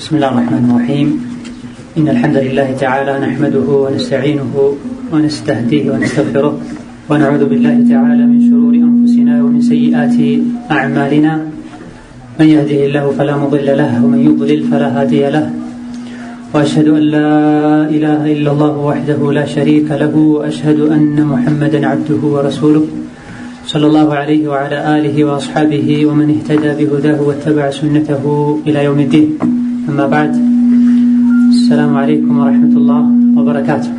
بسم الله الرحمن الرحيم إن الحمد لله تعالى نحمده ونستعينه ونستهديه ونستغفره ونعوذ بالله تعالى من شرور أنفسنا ومن سيئات أعمالنا من يهده الله فلا مضل له ومن يضلل فلا هادي له وأشهد أن لا إله إلا الله وحده لا شريك له وأشهد أن محمدا عبده ورسوله صلى الله عليه وعلى آله وأصحابه ومن اهتدى بهداه واتبع سنته إلى يوم الدين أما بعد السلام عليكم ورحمة الله وبركاته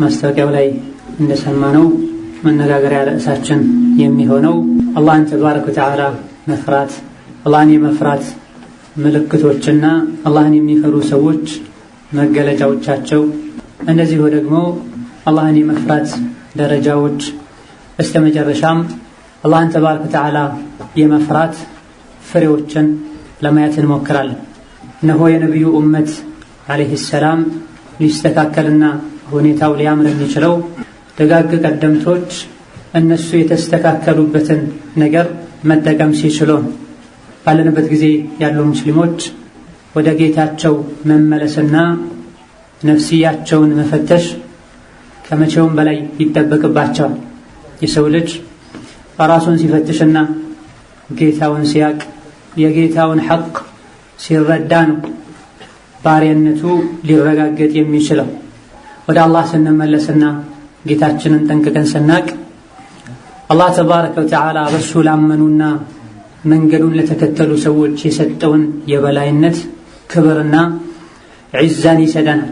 ማስታወቂያው ላይ እንደሰማነው መነጋገሪያ ርዕሳችን የሚሆነው አላህን ተባረከ ወተዓላ መፍራት አላህን የመፍራት ምልክቶችና አላህን የሚፈሩ ሰዎች መገለጫዎቻቸው እንደዚሁ ደግሞ አላህን የመፍራት ደረጃዎች በስተመጨረሻም አላህን ተባረከ ወተዓላ የመፍራት ፍሬዎችን ለማየት እንሞክራለን። እነሆ የነቢዩ ኡመት አለይሂ ሰላም ሊስተካከልና ሁኔታው ሊያምር የሚችለው ደጋግ ቀደምቶች እነሱ የተስተካከሉበትን ነገር መጠቀም ሲችሉ ባለንበት ጊዜ ያሉ ሙስሊሞች ወደ ጌታቸው መመለስና ነፍስያቸውን መፈተሽ ከመቼውም በላይ ይጠበቅባቸዋል። የሰው ልጅ ራሱን ሲፈትሽና ጌታውን ሲያቅ የጌታውን ሐቅ ሲረዳ ነው ባሪያነቱ ሊረጋገጥ የሚችለው። ወደ አላህ ስንመለስና ጌታችንን ጠንቅቀን ስናቅ አላህ ተባረከ ወተዓላ በሱ ላመኑና መንገዱን ለተከተሉ ሰዎች የሰጠውን የበላይነት ክብርና ዒዛን ይሰጠናል።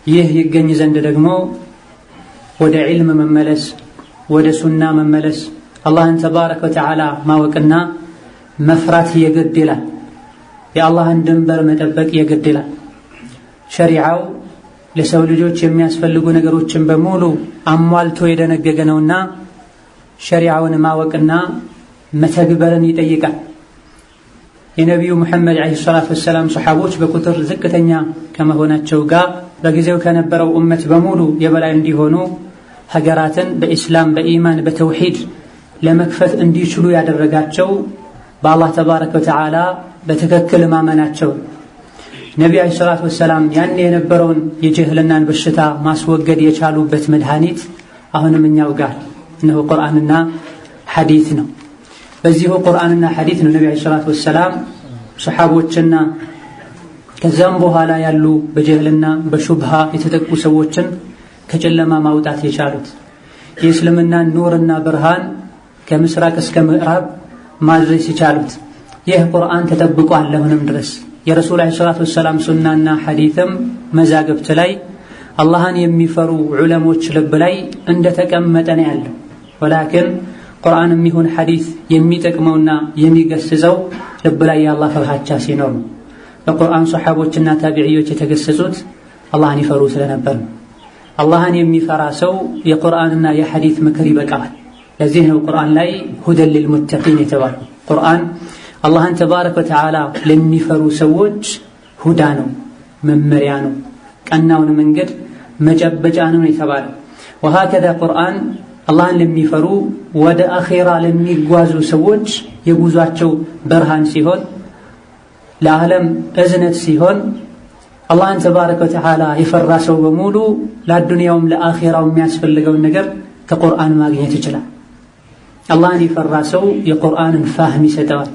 ይህ ይገኝ ዘንድ ደግሞ ወደ ዒልም መመለስ፣ ወደ ሱና መመለስ፣ አላህን ተባረከ ወተዓላ ማወቅና መፍራት የግድ ይላል። የአላህን ድንበር መጠበቅ የግድ ይላል። ሸሪዓው ለሰው ልጆች የሚያስፈልጉ ነገሮችን በሙሉ አሟልቶ የደነገገ ነውና ሸሪዓውን ማወቅና መተግበርን ይጠይቃል። የነቢዩ ሙሐመድ ዓለይሂ ሰላቱ ወሰላም ሰሓቦች በቁጥር ዝቅተኛ ከመሆናቸው ጋር በጊዜው ከነበረው ኡመት በሙሉ የበላይ እንዲሆኑ ሀገራትን በኢስላም በኢማን በተውሂድ ለመክፈት እንዲችሉ ያደረጋቸው በአላህ ተባረከ ወተዓላ በትክክል ማመናቸው። ነቢዩ ዓለይሂ ሰላቱ ወሰላም ያን የነበረውን የጅህልናን በሽታ ማስወገድ የቻሉበት መድኃኒት አሁንም እኛው ጋር እነሆ ቁርአንና ሐዲት ነው። በዚሁ ቁርአንና ሐዲት ነው ነቢዩ ዓለይሂ ሰላቱ ወሰላም ሰሓቦችና ከዛም በኋላ ያሉ በጅህልና በሹብሃ የተጠቁ ሰዎችን ከጨለማ ማውጣት የቻሉት። የእስልምና ኑርና ብርሃን ከምስራቅ እስከ ምዕራብ ማድረስ የቻሉት። ይህ ቁርአን ተጠብቋል አሁንም ድረስ። የረሱል ዓለይሂ ሰላቱ ወሰላም ሱናና ሐዲትም መዛግብት ላይ አላህን የሚፈሩ ዑለሞች ልብ ላይ እንደተቀመጠ ነው ያለው። ወላኪን ቁርአንም ይሁን ሐዲት የሚጠቅመውና የሚገስጸው ልብ ላይ የአላህ ፍርሃቻ ሲኖር ነው። በቁርአን ሰሓቦችና ታቢዒዎች የተገሰጹት አላህን ይፈሩ ስለነበር ነው። አላህን የሚፈራ ሰው የቁርአንና የሐዲት ምክር ይበቃዋል። ለዚህ ነው ቁርአን ላይ ሁደን ሊልሙተቂን የተባለው። ቁርአን አላህን ተባረከ ወተዓላ ለሚፈሩ ሰዎች ሁዳ ነው፣ መመሪያ ነው፣ ቀናውን መንገድ መጨበጫ ነው የተባለው። ወሀከዛ ቁርአን አላህን ለሚፈሩ ወደ አኺራ ለሚጓዙ ሰዎች የጉዟቸው ብርሃን ሲሆን፣ ለዓለም እዝነት ሲሆን፣ አላህን ተባረከ ወተዓላ የፈራ ሰው በሙሉ ለአዱንያውም ለአኺራው የሚያስፈልገውን ነገር ከቁርአን ማግኘት ይችላል። አላህን የፈራ ሰው የቁርአንን ፋህም ይሰጠዋል፣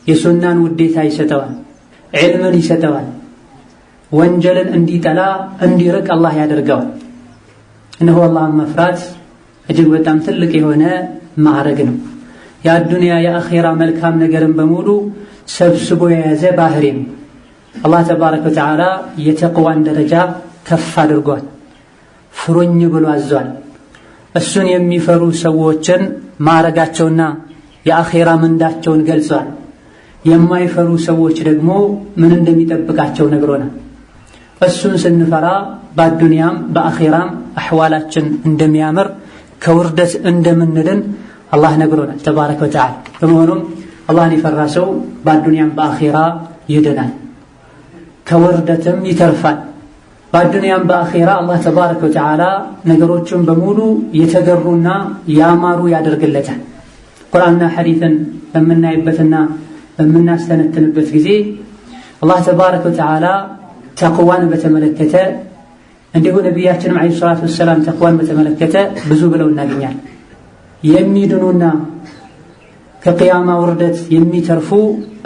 የሱናን ውዴታ ይሰጠዋል፣ ዒልምን ይሰጠዋል፣ ወንጀልን እንዲጠላ እንዲርቅ አላህ ያደርገዋል። እነሆ አላህን መፍራት እጅግ በጣም ትልቅ የሆነ ማዕረግ ነው። የአዱንያ የአኺራ መልካም ነገርን በሙሉ ሰብስቦ የያዘ ባህሪ ነው። አላህ ተባረከ ወተዓላ የተቅዋን ደረጃ ከፍ አድርጓል፣ ፍሩኝ ብሎ አዟል። እሱን የሚፈሩ ሰዎችን ማዕረጋቸውና የአኺራ ምንዳቸውን ገልጿል። የማይፈሩ ሰዎች ደግሞ ምን እንደሚጠብቃቸው ነግሮናል። እሱን ስንፈራ በአዱንያም በአኺራም አሕዋላችን እንደሚያምር ከውርደት እንደምንድን አላህ ነግሮናል ተባረከ ወተዓላ። በመሆኑም አላህን የፈራ ሰው በአዱንያም በአኺራ ይድናል፣ ከውርደትም ይተርፋል። በአዱንያም በአኺራ አላህ ተባረከ ወተዓላ ነገሮችን በሙሉ የተገሩና ያማሩ ያደርግለታል። ቁርአንና ሐዲትን በምናይበትና በምናስተነትንበት ጊዜ አላህ ተባረከ ወተዓላ ተቅዋን በተመለከተ እንዲሁ ነቢያችንም አለይሂ ሰላቱ ወሰላም ተቅዋን በተመለከተ ብዙ ብለው እናገኛለን። የሚድኑና ከቂያማ ውርደት የሚተርፉ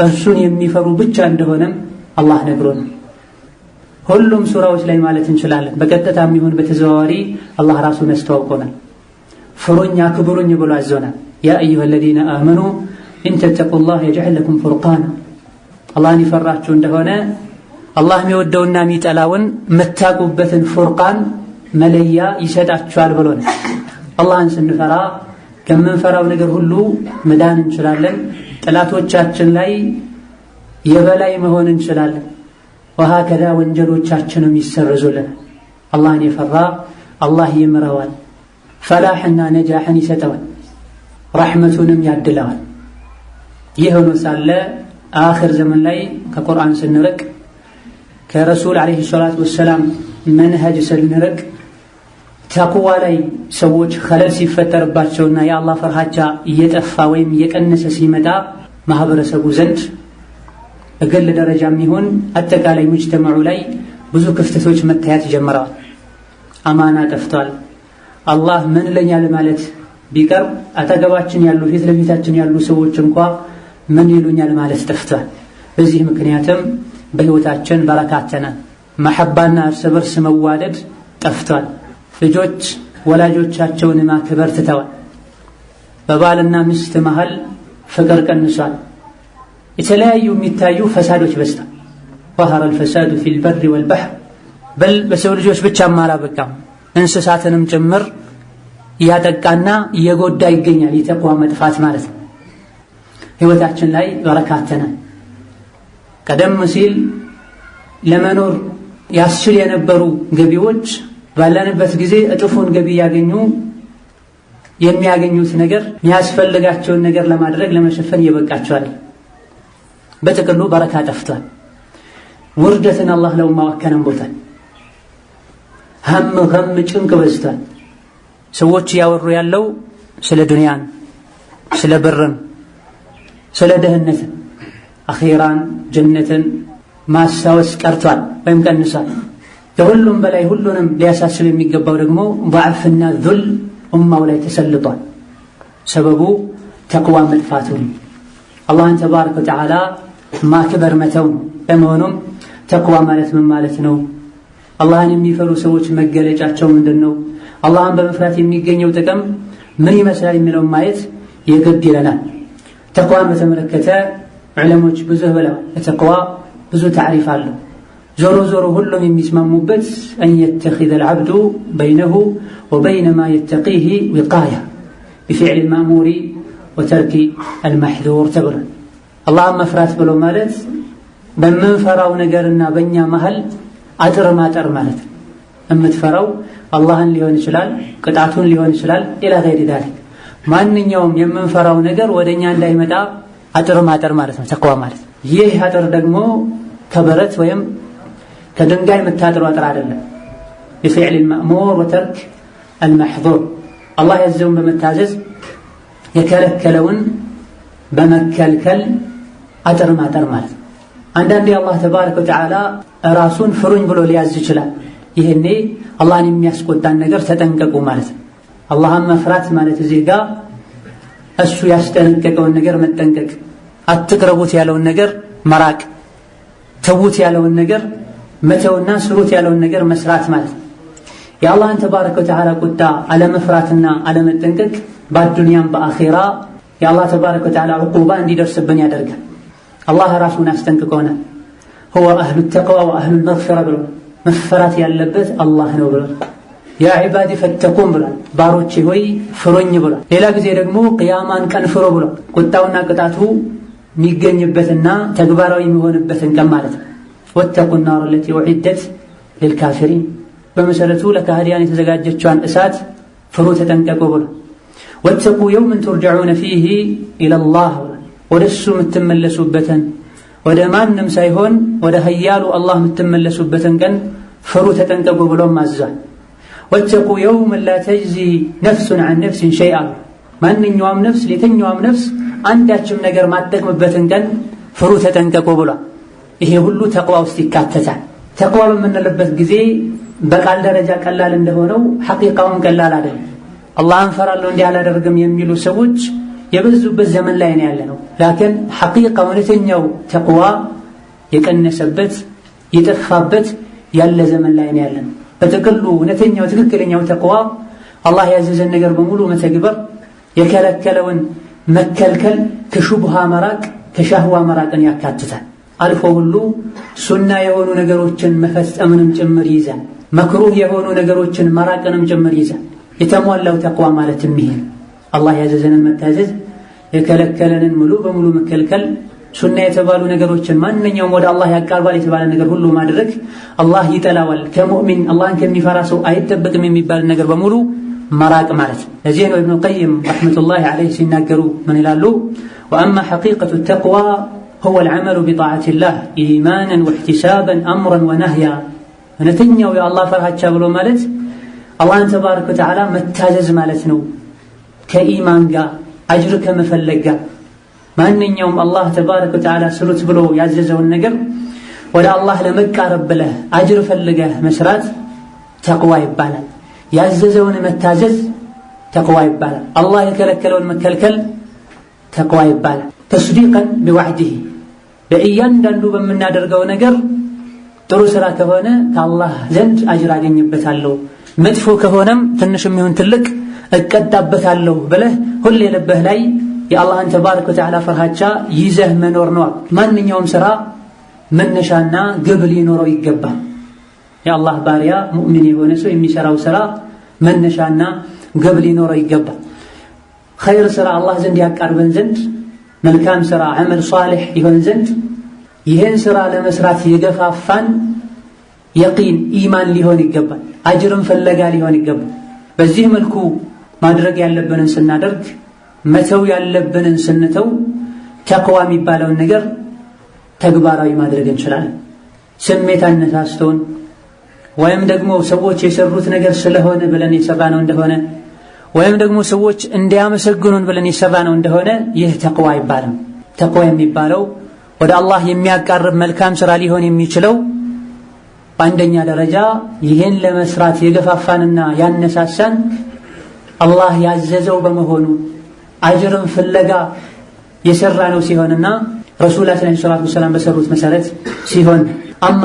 እርሱን የሚፈሩ ብቻ እንደሆነም አላህ ነግሮን ሁሉም ሱራዎች ላይ ማለት እንችላለን። በቀጥታም ይሁን በተዘዋዋሪ አላህ ራሱን አስተዋውቆናል። ፍሩኝ አክብሩኝ ብሎ አዞናል። ያ አዩሃ الذين آمنوا إن تتقوا الله يجعل لكم فرقانا አላህን ይፈራችሁ እንደሆነ አላህ የሚወደውና የሚጠላውን መታቁበትን ፉርቃን መለያ ይሰጣችኋል ብሎን አላህን ስንፈራ ከምንፈራው ነገር ሁሉ መዳን እንችላለን። ጠላቶቻችን ላይ የበላይ መሆን እንችላለን። ወሃከዛ ወንጀሎቻችንም ይሰረዙልናል። አላህን የፈራ አላህ ይምረዋል፣ ፈላሕና ነጃሕን ይሰጠዋል፣ ረሕመቱንም ያድለዋል። ይህ ሆኖ ሳለ አኺር ዘመን ላይ ከቁርአን ስንርቅ ከረሱል ዓለይሂ ሰላቱ ወሰላም መንሀጅ ስንርቅ ተቅዋ ላይ ሰዎች ኸለል ሲፈጠርባቸውና የአላህ ፍርሃቻ እየጠፋ ወይም እየቀነሰ ሲመጣ ማህበረሰቡ ዘንድ በግል ደረጃም ይሁን አጠቃላይ ሙጅተማዑ ላይ ብዙ ክፍተቶች መታየት ጀምረዋል። አማና ጠፍቷል። አላህ ምን ለኛል ማለት ቢቀር አጠገባችን ያሉ ፊት ለፊታችን ያሉ ሰዎች እንኳ ምን ይሉኛል ማለት ጠፍቷል። በዚህ ምክንያትም በህይወታችን በረካተና መሐባና እርስ በርስ መዋደድ ጠፍቷል። ልጆች ወላጆቻቸውን ማክበር ትተዋል። በባልና ሚስት መሃል ፍቅር ቀንሷል። የተለያዩ የሚታዩ ፈሳዶች በዝተዋል። ظهر الفساد في البر والبحر በል በሰው ልጆች ብቻም አላበቃም እንስሳትንም ጭምር ያጠቃና የጎዳ ይገኛል። የተቅዋ መጥፋት ማለት ነው። ህይወታችን ላይ በረካተና ቀደም ሲል ለመኖር ያስችል የነበሩ ገቢዎች ባለንበት ጊዜ እጥፉን ገቢ ያገኙ የሚያገኙት ነገር የሚያስፈልጋቸውን ነገር ለማድረግ ለመሸፈን ይበቃቸዋል። በጥቅሉ በረካ ጠፍቷል። ውርደትን አላህ ለኡማው አከናንቦታል። ገም ጭንቅ በዝቷል። ሰዎች ያወሩ ያለው ስለ ዱንያን፣ ስለ ብርን፣ ስለ ደህነትን፣ አኺራን፣ ጀነትን ማስታወስ ቀርቷል ወይም ቀንሷል። ከሁሉም በላይ ሁሉንም ሊያሳስብ የሚገባው ደግሞ ضعፍና ذل ኡማው ላይ ተሰልጧል። ሰበቡ ተቅዋ መጥፋቱ አላህን ተባረከ ወተዓላ ማክበር መተው። በመሆኑም ተቅዋ ማለት ምን ማለት ነው? አላህን የሚፈሩ ሰዎች መገለጫቸው ምንድነው? አላህን በመፍራት የሚገኘው ጥቅም ምን ይመስላል የሚለውን ማየት የግድ ይለናል። ተቅዋን በተመለከተ ዑለሞች ብዙ ብለዋል። ለተቅዋ ብዙ ታሪፍ አለው። ዞሮ ዞሮ ሁሉም የሚስማሙበት أن يتخذ العبد بينه وبين ما يتقيه وقاية بفعل المأمور وترك المحذور تبرا الله مفرات ብሎ ማለት በመንፈራው ነገርና በእኛ መሃል አጥር ማጠር ማለት እምትፈራው አላህን ሊሆን ይችላል፣ ቅጣቱን ሊሆን ይችላል፣ ኢላ ገይሪ ذلك ማንኛውም የምንፈራው ነገር ወደኛ እንዳይመጣ አጥር ማጠር ማለት ነው ተቅዋ ማለት። ይህ አጥር ደግሞ ከበረት ወይም ከድንጋይ መታጠሩ አጥር አይደለም። بفعل المأمور وترك المحظور الله يزون በመታዘዝ የከለከለውን በመከልከል አጥር ማጠር ማለት። አንዳንዴ አላህ ተባረከ ወተዓላ ራሱን ፍሩኝ ብሎ ሊያዝ ይችላል። ይሄኔ አላህን የሚያስቆጣን ነገር ተጠንቀቁ ማለት ነው። አላህን መፍራት ማለት እዚህ ጋር እሱ ያስጠነቀቀውን ነገር መጠንቀቅ፣ አትቅረቡት ያለውን ነገር መራቅ፣ ተውት ያለውን ነገር መተውና ስሩት ያለውን ነገር መስራት ማለት ነው። የአላህን ተባረከ ወተዓላ ቁጣ አለመፍራትና አለመጠንቀቅ በአዱንያም በአኺራ የአላህ ተባረከ ወተዓላ ዕቁባ እንዲደርስብን ያደርጋል። አላህ ራሱን አስጠንቅቆናል። هو أهل التقوى وأهل المغفرة ብሎ መፈራት ያለበት አላህ ነው ብሎ ያ ዒባዲ ፈተቁን ብሎ ባሮቼ ሆይ ፍሩኝ ብሎ ሌላ ጊዜ ደግሞ ቅያማን ቀን ፍሩ ብሎ ቁጣውና ቅጣቱ የሚገኝበትና ተግባራዊ የሚሆንበትን ቀን ማለት ነው። واتقوا النار التي أعدت للكافرين በመሰረቱ ለካህዲያን የተዘጋጀችዋን እሳት ፍሩ ተጠንቀቁ ብሎ واتقوا يوما ترجعون فيه إلى الله ወደሱ የምትመለሱበትን ወደ ማንም ሳይሆን ወደ ኃያሉ አላህ የምትመለሱበትን ቀን ፍሩ ተጠንቀቁ ብሎ ማዟል። واتقوا يوما لا تجزي نفس عن نفس شيئا ማንኛውም ነፍስ ለየትኛውም ነፍስ አንዳችም ነገር ማጠቅምበትን ቀን ፍሩ ተጠንቀቁ ብሏል። ይሄ ሁሉ ተቅዋ ውስጥ ይካተታል። ተቅዋ በምንልበት ጊዜ በቃል ደረጃ ቀላል እንደሆነው ሐቂቃውን ቀላል አይደለም። አላህን ፈራለሁ እንዲህ አላደርግም የሚሉ ሰዎች የበዙበት ዘመን ላይ ነው ያለነው። ላኪን ሐቂቃ እውነተኛው ተቅዋ የቀነሰበት የጠፋበት ያለ ዘመን ላይ ነው ያለነው። በጥቅሉ እውነተኛው ትክክለኛው ተቅዋ አላህ ያዘዘን ነገር በሙሉ መተግበር፣ የከለከለውን መከልከል፣ ከሹብሃ መራቅ፣ ከሻህዋ መራቅን ያካትታል። አልፎ ሁሉ ሱና የሆኑ ነገሮችን መፈጸምንም ጭምር ይይዛል። መክሩህ የሆኑ ነገሮችን መራቅንም ጭምር ይይዛል። የተሟላው ተቅዋ ማለትም ይሄ አላህ ያዘዘንን መታዘዝ፣ የከለከለንን ሙሉ በሙሉ መከልከል፣ ሱና የተባሉ ነገሮችን ማንኛውም ወደ አላህ ያቃርባል የተባለ ነገር ሁሉ ማድረግ፣ አላህ ይጠላዋል ከሙእሚን አላህን ከሚፈራ ሰው አይጠበቅም የሚባል ነገር በሙሉ መራቅ ማለት ነው። ለዚህ ነው ኢብኑ ቀይም ረሕመቱላሂ ዐለይሂ ሲናገሩ ምን ይላሉ? ወአማ ሐቂቀቱ ተቅዋ ሁወ አልዐመሉ ቢጣዓቲላህ ኢማናን ወኢሕቲሳበን አምረን ወነህያ። እውነተኛው የአላህ ፈርሃቻ ብሎ ማለት አላህን ተባረከ ወተዓላ መታዘዝ ማለት ነው። ከኢማን ጋር አጅር ከመፈለግ ጋር ማንኛውም አላህ ተባረከ ወተዓላ ስሩት ብሎ ያዘዘውን ነገር ወደ አላህ ለመቃረብ ብለህ አጅር ፈልገህ መስራት ተቅዋ ይባላል። ያዘዘውን መታዘዝ ተቅዋ ይባላል። አላህ የከለከለውን መከልከል ተቅዋ ይባላል። ተስዲቀን ቢወዕዲህ በእያንዳንዱ በምናደርገው ነገር ጥሩ ስራ ከሆነ ከአላህ ዘንድ አጅር አገኝበታለሁ፣ መጥፎ ከሆነም ትንሽም ይሁን ትልቅ እቀጣበታለሁ ብለህ ሁሌ ልብህ ላይ የአላህን ተባረከ ወተዓላ ፍርሃቻ ይዘህ መኖር ነው። ማንኛውም ስራ መነሻና ግብ ሊኖረው ይገባል። የአላህ ባሪያ ሙእሚን የሆነ ሰው የሚሰራው ስራ መነሻና ግብ ሊኖረው ይገባል። ኸይር ስራ አላህ ዘንድ ያቃርበን ዘንድ፣ መልካም ስራ ዐመል ሷሊሕ ይሆን ዘንድ ይህን ስራ ለመስራት የገፋፋን የቂን ኢማን ሊሆን ይገባል። አጅርም ፈለጋ ሊሆን ይገባል። በዚህ መልኩ ማድረግ ያለብንን ስናደርግ፣ መተው ያለብንን ስንተው ተቅዋ የሚባለውን ነገር ተግባራዊ ማድረግ እንችላለን። ስሜት አነሳስቶን ወይም ደግሞ ሰዎች የሰሩት ነገር ስለሆነ ብለን የሰራነው እንደሆነ ወይም ደግሞ ሰዎች እንዲያመሰግኑን ብለን የሰራነው እንደሆነ ይህ ተቅዋ አይባልም። ተቅዋ የሚባለው ወደ አላህ የሚያቃርብ መልካም ስራ ሊሆን የሚችለው በአንደኛ ደረጃ ይህን ለመስራት የገፋፋንና ያነሳሳን አላህ ያዘዘው በመሆኑ አጅርን ፍለጋ የሰራነው ሲሆንና ረሱላችን ሰለላሁ ዐለይሂ ወሰለም በሰሩት መሰረት ሲሆን፣ አማ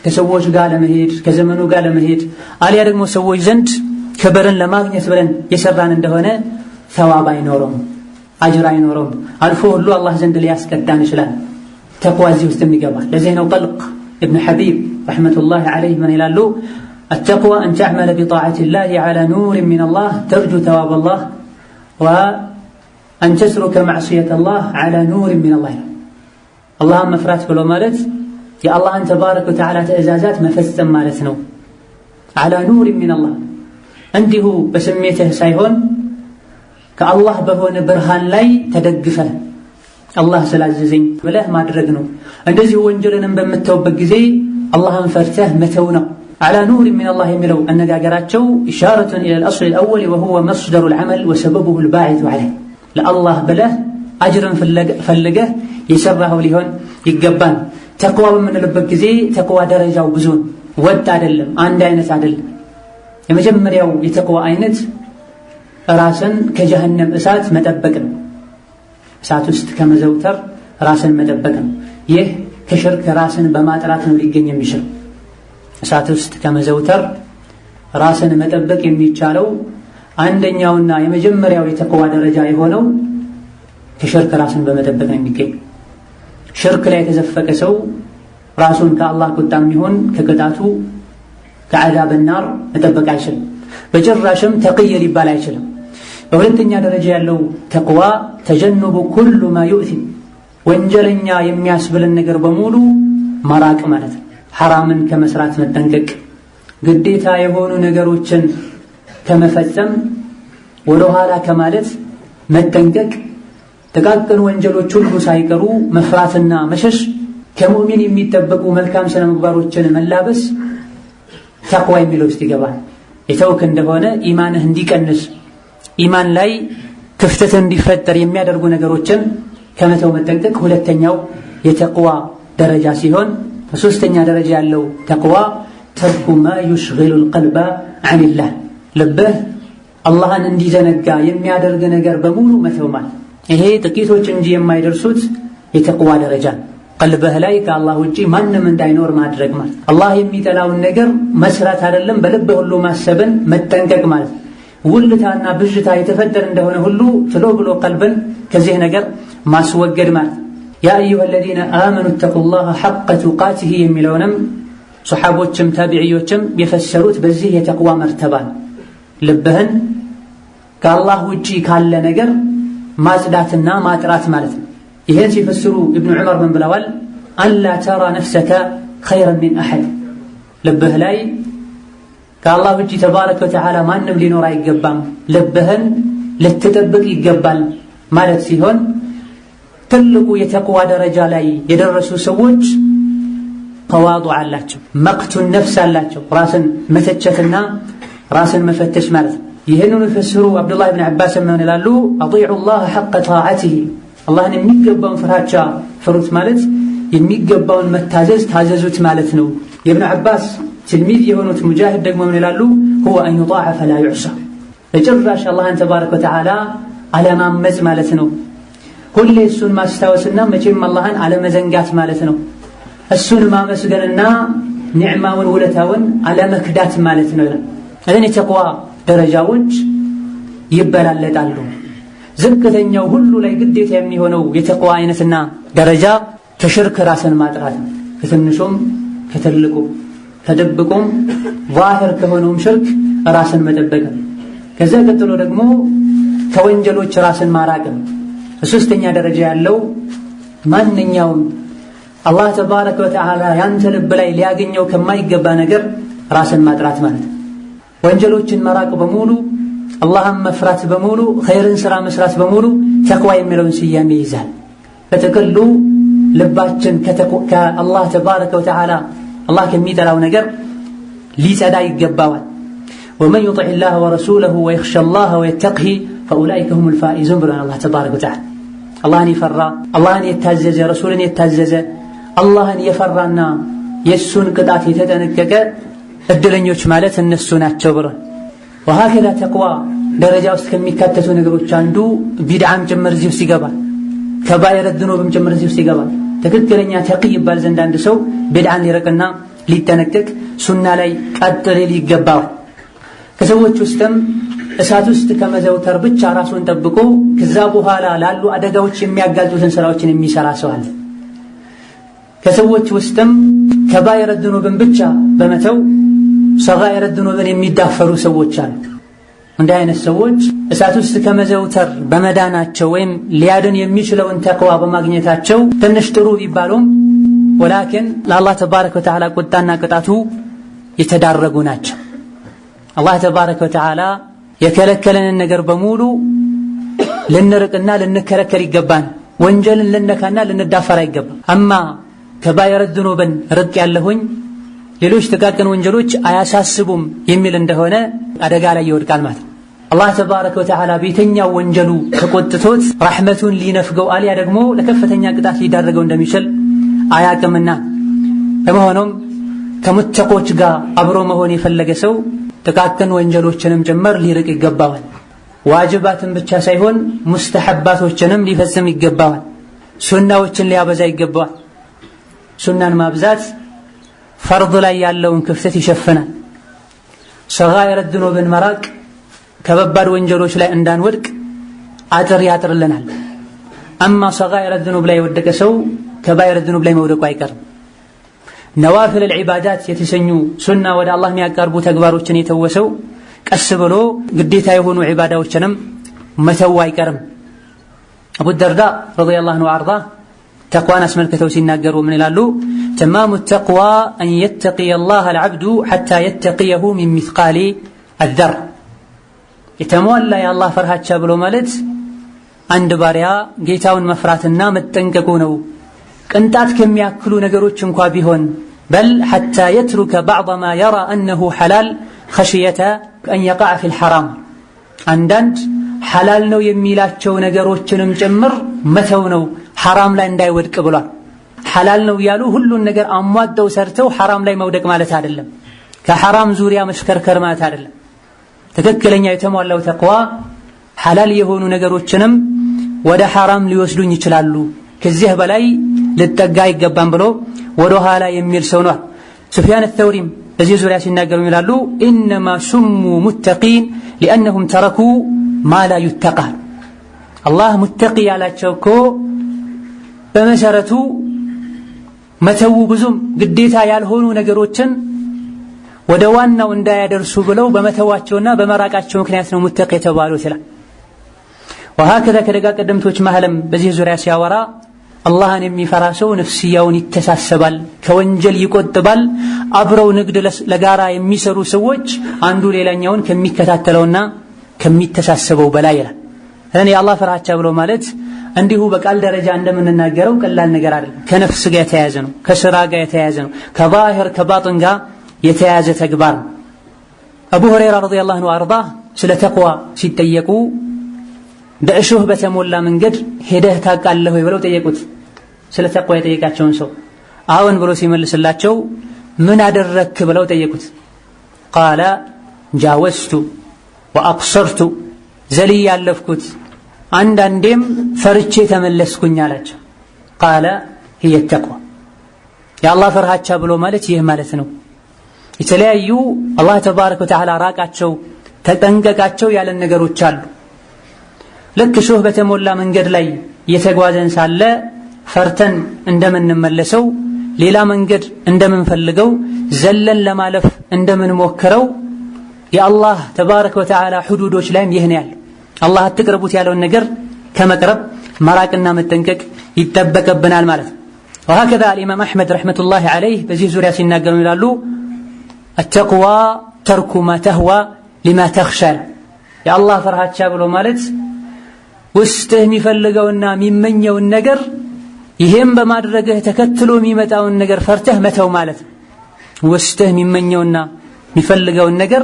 ከሰዎች ጋር ለመሄድ ከዘመኑ ጋር ለመሄድ አልያ ደግሞ ሰዎች ዘንድ ክብርን ለማግኘት ብለን የሰራን እንደሆነ ሰዋብ አይኖረውም፣ አጅር አይኖረውም። አልፎ ሁሉ አላህ ዘንድ ሊያስቀጣን ይችላል። ተቅዋ እዚህ ውስጥ ይገባል። ለዚህ ነው ጠልቅ ኢብኑ ሐቢብ ረሕመቱላሂ ዐለይሂ ምን ይላሉ? አተቅዋ አን ተዕመለ ቢጣዓቲላሂ ዐላ ኑሪን ሚነላህ ተርጁ ተዋበላህ ወአን ተትሩከ መዕሲየተላህ ዐላ ኑሪን ሚነላህ። አላህን መፍራት ብሎ ማለት የአላህን ተባረከ ወተዓላ ትእዛዛት መፈጸም ማለት ነው። ዐላ ኑሪን ሚነላህ እንዲሁ በስሜትህ ሳይሆን ከአላህ በሆነ ብርሃን ላይ ተደግፈህ አላህ ስላዘዘኝ ብለህ ማድረግ ነው። እንደዚሁ ወንጀልንም በምተውበት ጊዜ አላህን ፈርተህ መተው ነው። ዐላ ኑሪን ሚነላህ የሚለው አነጋገራቸው ኢሻረቱን ኢለል አስል አወል ወሁወ መስደሩል ዐመል ወሰበቡሁል ባዒቱ ዐለይህ። ለአላህ ብለህ አጅርን ፈልገህ የሰራኸው ሊሆን ይገባል። ተቅዋ በምንልበት ጊዜ ተቅዋ ደረጃው ብዙ ወጥ አይደለም፣ አንድ አይነት አይደለም። የመጀመሪያው የተቅዋ አይነት ራስን ከጀሃነም እሳት መጠበቅ ነው። እሳት ውስጥ ከመዘውተር ራስን መጠበቅ ነው። ይህ ከሽርክ ራስን በማጥራት ነው ሊገኝ የሚችለው። እሳት ውስጥ ከመዘውተር ራስን መጠበቅ የሚቻለው አንደኛውና የመጀመሪያው የተቅዋ ደረጃ የሆነው ከሽርክ ራስን በመጠበቅ ነው የሚገኝ። ሽርክ ላይ የተዘፈቀ ሰው ራሱን ከአላህ ቁጣም ይሁን ከቅጣቱ ከዐዛብ ናር መጠበቅ አይችልም። በጭራሽም ተቅይ ሊባል አይችልም። በሁለተኛ ደረጃ ያለው ተቅዋ ተጀኑቡ ኩሉ ማ ዩእቲም፣ ወንጀለኛ የሚያስብልን ነገር በሙሉ መራቅ ማለት ነው። ሐራምን ከመስራት መጠንቀቅ፣ ግዴታ የሆኑ ነገሮችን ከመፈጸም ወደ ኋላ ከማለት መጠንቀቅ፣ ጥቃቅን ወንጀሎች ሁሉ ሳይቀሩ መፍራትና መሸሽ፣ ከሙእሚን የሚጠበቁ መልካም ስነ ምግባሮችን መላበስ ተቅዋ የሚለው ውስጥ ይገባል። የተውክ እንደሆነ ኢማንህ እንዲቀንስ ኢማን ላይ ክፍተት እንዲፈጠር የሚያደርጉ ነገሮችን ከመተው መጠንቀቅ ሁለተኛው የተቅዋ ደረጃ ሲሆን በሶስተኛ ደረጃ ያለው ተቅዋ ተርኩ ማ ዩሽግሉ القلب عن الله ልብህ አላህን እንዲዘነጋ የሚያደርግ ነገር በሙሉ መተው ማለት ይሄ ጥቂቶች እንጂ የማይደርሱት የተቅዋ ደረጃ ቀልብህ ላይ ከአላህ ውጪ ማንም እንዳይኖር ማድረግ ማለት አላህ የሚጠላውን ነገር መስራት አይደለም በልብህ ሁሉ ማሰብን መጠንቀቅ ማለት ውልታና ብዥታ የተፈጠረ እንደሆነ ሁሉ ፍሎ ብሎ ቀልብን ከዚህ ነገር ማስወገድ ማለት ያ አዩሃ الذين آمنوا اتقوا الله حق تقاته የሚለውንም ሱሐቦችም ታቢዒዮችም የፈሰሩት በዚህ የተቅዋ መርተባ ልብህን ከአላህ ውጪ ካለ ነገር ማጽዳትና ማጥራት ማለት ነው ይሄን ሲፈስሩ ኢብኑ ዑመር ምን ብለዋል አላ ተራ ነፍሰከ ኸይረን ሚን አሐድ ልብህ ላይ ከአላህ ውጪ ተባረከ ወተዓላ ማንም ሊኖር አይገባም ልብህን ልትጠብቅ ይገባል ማለት ሲሆን ትልቁ የተቅዋ ደረጃ ላይ የደረሱ ሰዎች ተዋዱ አላቸው መቅቱ ነፍስ አላቸው ራስን መተቸትና ራስን መፈተሽ ማለት ይሄንን ይፈስሩ አብዱላህ ኢብኑ አባስ ምን ይላሉ አጢዑ الله حق طاعته አላህን የሚገባውን ፍራቻ ፍሩት ማለት የሚገባውን መታዘዝ ታዘዙት ማለት ነው የኢብኑ አባስ ትልሚዝ የሆኑት ሙጃሂድ ደግሞ ምን ይላሉ هو ان يطاع فلا يعصى በጭራሽ አላህን ተባረከ ወተዓላ አለማመጽ ማለት ነው ሁሌ እሱን ማስታወስና መቼም አላህን አለመዘንጋት ማለት ነው እሱን ማመስገንና ኒዕማውን ውለታውን አለመክዳት ማለት ነው እኔ ተቅዋ ደረጃዎች ይበላለጣሉ ዝቅተኛው ሁሉ ላይ ግዴታ የሚሆነው የተቅዋ አይነትና ደረጃ ከሽርክ ራስን ማጥራት ከትንሹም ከትልቁ ከደብቁም ዛሂር ከሆነውም ሽርክ ራስን መጠበቅ ከዛ ቀጥሎ ደግሞ ከወንጀሎች ራስን ማራቅ በሶስተኛ ደረጃ ያለው ማንኛውም አላህ ተባረከ ወተዓላ ያንተ ልብ ላይ ሊያገኘው ከማይገባ ነገር ራስን ማጥራት ማለት ወንጀሎችን መራቅ በሙሉ አላህን መፍራት በሙሉ ኸይርን ስራ መስራት በሙሉ ተቅዋ የሚለውን ስያሜ ይዛል በተከሉ ልባችን ከአላህ ተባረከ ወተዓላ አላህ ከሚጠላው ነገር ሊጸዳ ይገባዋል ومن يطع الله ورسوله ويخشى الله ويتقه فاولئك هم الفائزون ብሏል አላህ ተባረከ ወተዓላ አላህን ይፈራ አላህን የታዘዘ ረሱልን የታዘዘ አላህን የፈራና የሱን ቅጣት የተጠነቀቀ እድለኞች ማለት እነሱ ናቸው ብሏል وهكذا ተቅዋ ደረጃ ውስጥ ከሚካተቱ ነገሮች አንዱ ቢድዓም ጭምር እዚህ ውስጥ ይገባል ከባይረ ዝኑብም ጭምር እዚህ ውስጥ ይገባል ትክክለኛ ተቂ ይባል ዘንድ አንድ ሰው ቢድዓን ሊርቅና ሊጠነቀቅ ሱና ላይ ቀጥ ሊል ይገባዋል ከሰዎች ውስጥም እሳት ውስጥ ከመዘውተር ብቻ ራሱን ጠብቆ ከዛ በኋላ ላሉ አደጋዎች የሚያጋልጡትን ስራዎችን የሚሰራ ሰው አለ ከሰዎች ውስጥም ከባይረ ዝኑብን ብቻ በመተው ሰጋይረ ዝኑብን የሚዳፈሩ ሰዎች አሉ እንዲህ አይነት ሰዎች እሳት ውስጥ ከመዘውተር በመዳናቸው ወይም ሊያድን የሚችለውን ተቅዋ በማግኘታቸው ትንሽ ጥሩ ቢባሉም ወላኪን ለአላህ ተባረከ ወተዓላ ቁጣና ቅጣቱ የተዳረጉ ናቸው አላህ ተባረከ ወተዓላ የከለከለንን ነገር በሙሉ ልንርቅና ልንከለከል ይገባን ወንጀልን ልንነካና ልንዳፈር አይገባም አማ ከባይረ ዝኑብን ርቅ ያለሁኝ ሌሎች ጥቃቅን ወንጀሎች አያሳስቡም የሚል እንደሆነ አደጋ ላይ ይወድቃል ማለት አላህ ተባረከ ወተዓላ በየትኛው ወንጀሉ ተቆጥቶት ረሕመቱን ሊነፍገው አልያ ደግሞ ለከፍተኛ ቅጣት ሊዳረገው እንደሚችል አያቅምና በመሆኑም ከሙተቆች ጋር አብሮ መሆን የፈለገ ሰው ጥቃቅን ወንጀሎችንም ጭምር ሊርቅ ይገባዋል ዋጅባትን ብቻ ሳይሆን ሙስተሐባቶችንም ሊፈጽም ይገባዋል ሱናዎችን ሊያበዛ ይገባዋል ሱናን ማብዛት ፈርድ ላይ ያለውን ክፍተት ይሸፍናል ሰጋይረ ዝኑብን መራቅ ከበባድ ወንጀሎች ላይ እንዳንወድቅ አጥር ያጥርልናል አማ ሰጋይረ ዝኑብ ላይ ወደቀ ሰው ከባይረ ዝኑብ ላይ መውደቁ አይቀርም ነዋፊል العبادات የተሰኙ ሱና ወደ አላህ የሚያቀርቡ ተግባሮችን የተወሰው ቀስ ብሎ ግዴታ የሆኑ ዒባዳዎችንም መተው አይቀርም አቡ ደርዳ ረዲየላሁ ዐንሁ ወአርዳ ተቅዋን አስመልክተው ሲናገሩ ምን ይላሉ تمام التقوى أن يتقي الله العبد حتى يتقيه من مثقال الذر يتمولى يا الله فرحات شابلو مالت عند باريا جيتاون مفراتنا متنككونو كنتات كم يأكلوا نقروش بهن بل حتى يترك بعض ما يرى أنه حلال خشية أن يقع في الحرام عندند حلال نو يميلات شو نقروش نمجمر متونو حرام لا نداي ودك بلان ሐላል ነው ያሉ ሁሉን ነገር አሟጠው ሰርተው ሐራም ላይ መውደቅ ማለት አይደለም። ከሐራም ዙሪያ መሽከርከር ማለት አይደለም። ትክክለኛ የተሟላው ተቅዋ ሐላል የሆኑ ነገሮችንም ወደ ሐራም ሊወስዱኝ ይችላሉ፣ ከዚህ በላይ ልጠጋ አይገባም ብሎ ወደ ኋላ የሚል ሰው ነው። ሱፊያን አልተውሪም በዚህ ዙሪያ ሲናገሩ ይላሉ ኢነማ ሱሙ ሙተቂን ሊአነሁም ተረኩ ማ ላ ዩተቃ። አላህ ሙተቂ ያላቸው እኮ በመሰረቱ መተው ብዙም ግዴታ ያልሆኑ ነገሮችን ወደ ዋናው እንዳያደርሱ ብለው በመተዋቸውና በመራቃቸው ምክንያት ነው ሙተቂ የተባሉት ይላል። ወሃከዛ ከደጋ ቀደምቶች መሐለም በዚህ ዙሪያ ሲያወራ አላህን የሚፈራ ሰው ነፍስያውን ይተሳሰባል፣ ከወንጀል ይቆጥባል። አብረው ንግድ ለጋራ የሚሰሩ ሰዎች አንዱ ሌላኛውን ከሚከታተለውና ከሚተሳሰበው በላይ ይላል። እኔ አላህ ፍራቻ ብሎ ማለት እንዲሁ በቃል ደረጃ እንደምንናገረው ቀላል ነገር አይደለም። ከነፍስ ጋር የተያያዘ ነው፣ ከስራ ጋር የተያያዘ ነው፣ ከባህር ከባጥን ጋር የተያያዘ ተግባር ነው። አቡ ሁረይራ ረዲየላሁ ዐንሁ አርዳ ስለ ተቅዋ ሲጠየቁ በእሾህ በተሞላ መንገድ ሄደህ ታውቃለህ ወይ ብለው ጠየቁት። ስለ ተቅዋ የጠየቃቸውን ሰው አዎን ብሎ ሲመልስላቸው ምን አደረክ ብለው ጠየቁት። ቃለ ጃወዝቱ ወአቅሰርቱ፣ ዘልዬ ያለፍኩት አንዳንዴም ፈርቼ ተመለስኩኝ አላቸው። ቃለ هي التقوى የአላህ ፍርሃቻ ብሎ ማለት ይህ ማለት ነው። የተለያዩ አላህ ተባረከ ወተዓላ ራቃቸው ተጠንቀቃቸው ያለን ነገሮች አሉ። ልክ ሾህ በተሞላ መንገድ ላይ የተጓዘን ሳለ ፈርተን እንደምንመለሰው ሌላ መንገድ እንደምንፈልገው ዘለን ለማለፍ እንደምንሞክረው የአላህ ተባረከ ወተዓላ ሁዱዶች ላይም ይህን ያለ አላህ አትቅረቡት ያለውን ነገር ከመቅረብ መራቅና መጠንቀቅ ይጠበቅብናል ማለት ነው። وهكذا الإمام أحمد رحمة الله عليه በዚህ ዙሪያ ሲናገሩ ይላሉ التقوى ترك ما تهوى لما تخشى። የአላህ ፍርሃቻ ብሎ ማለት ውስጥህ የሚፈልገውና የሚመኘውን ነገር ይሄም በማድረግህ ተከትሎ የሚመጣውን ነገር ፈርተህ መተው ማለት ነው። ውስጥህ የሚመኘውና የሚፈልገውን ነገር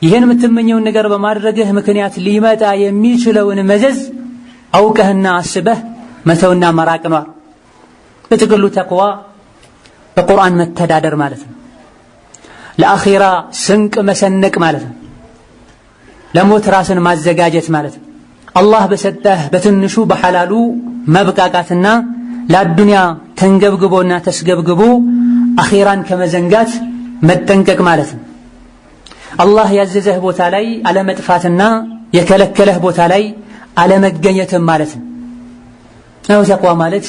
ይሄን የምትመኘውን ነገር በማድረግህ ምክንያት ሊመጣ የሚችለውን መዘዝ አውቀህና አስበህ መተውና መራቅ ነው። በጥቅሉ ተቅዋ በቁርአን መተዳደር ማለት ነው። ለአኺራ ስንቅ መሰነቅ ማለት ነው። ለሞት ራስን ማዘጋጀት ማለት ነው። አላህ በሰጠህ በትንሹ በሐላሉ መብቃቃትና ለዱንያ ተንገብግቦና ተስገብግቦ አኺራን ከመዘንጋት መጠንቀቅ ማለት ነው። አላህ ያዘዘህ ቦታ ላይ አለመጥፋትና የከለከለህ ቦታ ላይ አለመገኘትም ማለት ነው። ነው ተቅዋ ማለት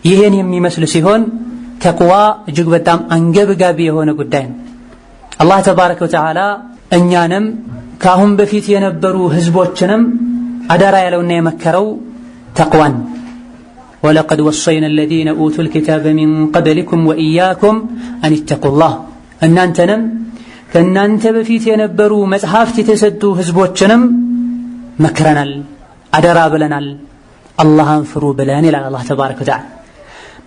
ይሄን የሚመስል ሲሆን ተቅዋ እጅግ በጣም አንገብጋቢ የሆነ ጉዳይ ነው። አላህ ተባረከ ወተዓላ እኛንም ካሁን በፊት የነበሩ ህዝቦችንም አደራ ያለውና የመከረው ተቅዋን ወለቀድ ወሰይና الذين اوتوا الكتاب من قبلكم واياكم ان اتقوا الله እናንተንም ከእናንተ በፊት የነበሩ መጽሐፍት የተሰጡ ህዝቦችንም መክረናል፣ አደራ ብለናል፣ አላህን ፍሩ ብለን ይላል አላህ ተባረከ ወተዓላ።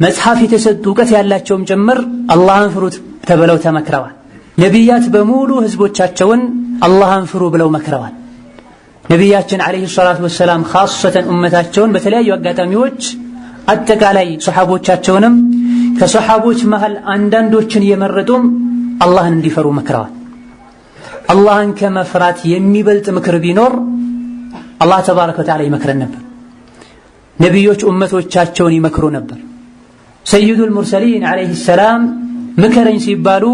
መጽሐፍ የተሰጡ ዕውቀት ያላቸውም ጭምር አላህን ፍሩት ተብለው ተመክረዋል። ነቢያት በሙሉ ህዝቦቻቸውን አላህን ፍሩ ብለው መክረዋል። ነቢያችን አለይሂ ሰላቱ ወሰላም ኻሰተን ኡመታቸውን በተለያዩ አጋጣሚዎች አጠቃላይ ሱሐቦቻቸውንም ከሱሐቦች መሃል አንዳንዶችን የመረጡም አላህን እንዲፈሩ መክረዋል። አላህን ከመፍራት የሚበልጥ ምክር ቢኖር አላህ ተባረከ ወተዓላ ይመክረን ነበር። ነቢዮች ኡመቶቻቸውን ይመክሩ ነበር። ሰይዱል ሙርሰሊን አለይሂ ሰላም ምከረኝ ሲባሉ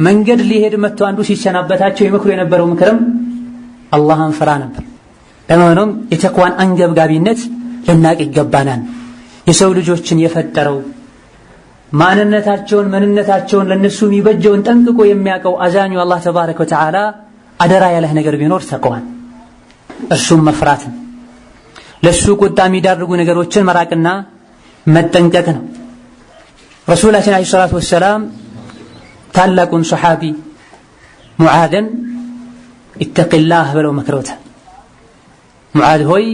መንገድ ሊሄድ መጥቶ አንዱ ሲሰናበታቸው ይመክሩ የነበረው ምክርም አላህን ፍራ ነበር። በመሆኑም የተቅዋን አንገብጋቢነት ልናቅ ይገባናል። የሰው ልጆችን የፈጠረው ማንነታቸውን መንነታቸውን ለነሱ የሚበጀውን ጠንቅቆ የሚያውቀው አዛኙ አላህ ተባረከ ወተዓላ አደራ ያለህ ነገር ቢኖር ተቅዋን እርሱም መፍራት ነው። ለሱ ቁጣ የሚዳርጉ ነገሮችን መራቅና መጠንቀቅ ነው። ረሱላችን አለይሂ ሰላቱ ወሰላም ታላቁን ሱሐቢ ሙዓዝን ኢተቂላህ ብለው መክረውታል። ሙዓዝ ሆይ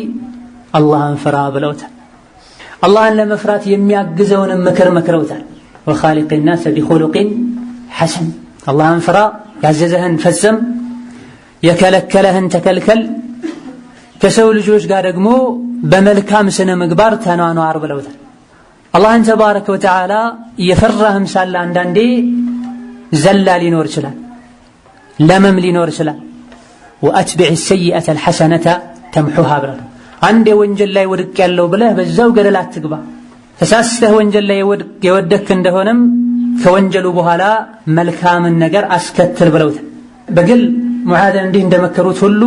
አላህን ፍራ ብለውታል። አላህን ለመፍራት የሚያግዘውን ምክር መክረውታል። ወኻሊቅ الناس بخلق حسن አላህን ፍራ፣ ያዘዘህን ፈጽም፣ የከለከለህን ተከልከል፣ ከሰው ልጆች ጋር ደግሞ በመልካም ስነ ምግባር ተኗኗር ብለውታል። አላህን ተባረከ ወተዓላ የፈራህም ሳለ አንዳንዴ ዘላ ሊኖር ይችላል፣ ለመም ሊኖር ይችላል። ወአትቢዕ ሰይئة الحسنة ተምሑሃ ብለህ አንዴ ወንጀል ላይ ወድቅ ያለው ብለህ በዛው ገደል አትግባ። ተሳስተህ ወንጀል ላይ የወደክ እንደሆነም ከወንጀሉ በኋላ መልካምን ነገር አስከትል ብለውታል። በግል ሙዓዝን እንዲህ እንደመከሩት ሁሉ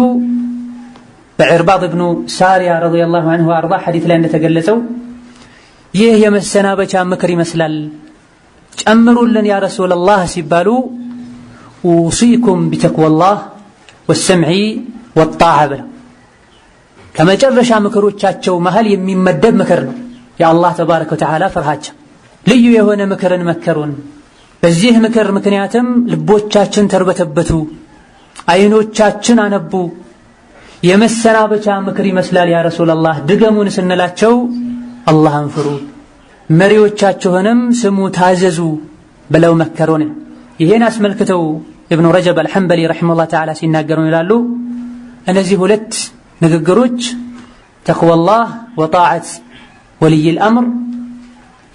በዕርባድ ኢብኑ ሳሪያ ረዲየላሁ ዐንሁ ወአርዳ ሐዲስ ላይ እንደተገለጸው ይህ የመሰናበቻ ምክር ይመስላል። ጨምሩልን ያ ረሱላላህ ሲባሉ ኡሲኩም ቢተቅዋላህ ወሰምዒ ወጣዓ ብለው ከመጨረሻ ምክሮቻቸው መሃል የሚመደብ ምክር ነው። የአላህ ተባረከ ወተዓላ ፍርሃቻ ልዩ የሆነ ምክርን መከሩን። በዚህ ምክር ምክንያትም ልቦቻችን ተርበተበቱ፣ አይኖቻችን አነቡ። የመሰናበቻ ምክር ይመስላል ያ ረሱላላህ ድገሙን ስንላቸው አላህን ፍሩ፣ መሪዎቻችሁንም ስሙ፣ ታዘዙ ብለው መከሩን። ይሄን አስመልክተው ኢብኑ ረጀብ አልሐንበሊ ረሒመሁላህ ተዓላ ሲናገሩ ይላሉ እነዚህ ሁለት ንግግሮች ተቅዋላህ ወጣዓት ወልይል አምር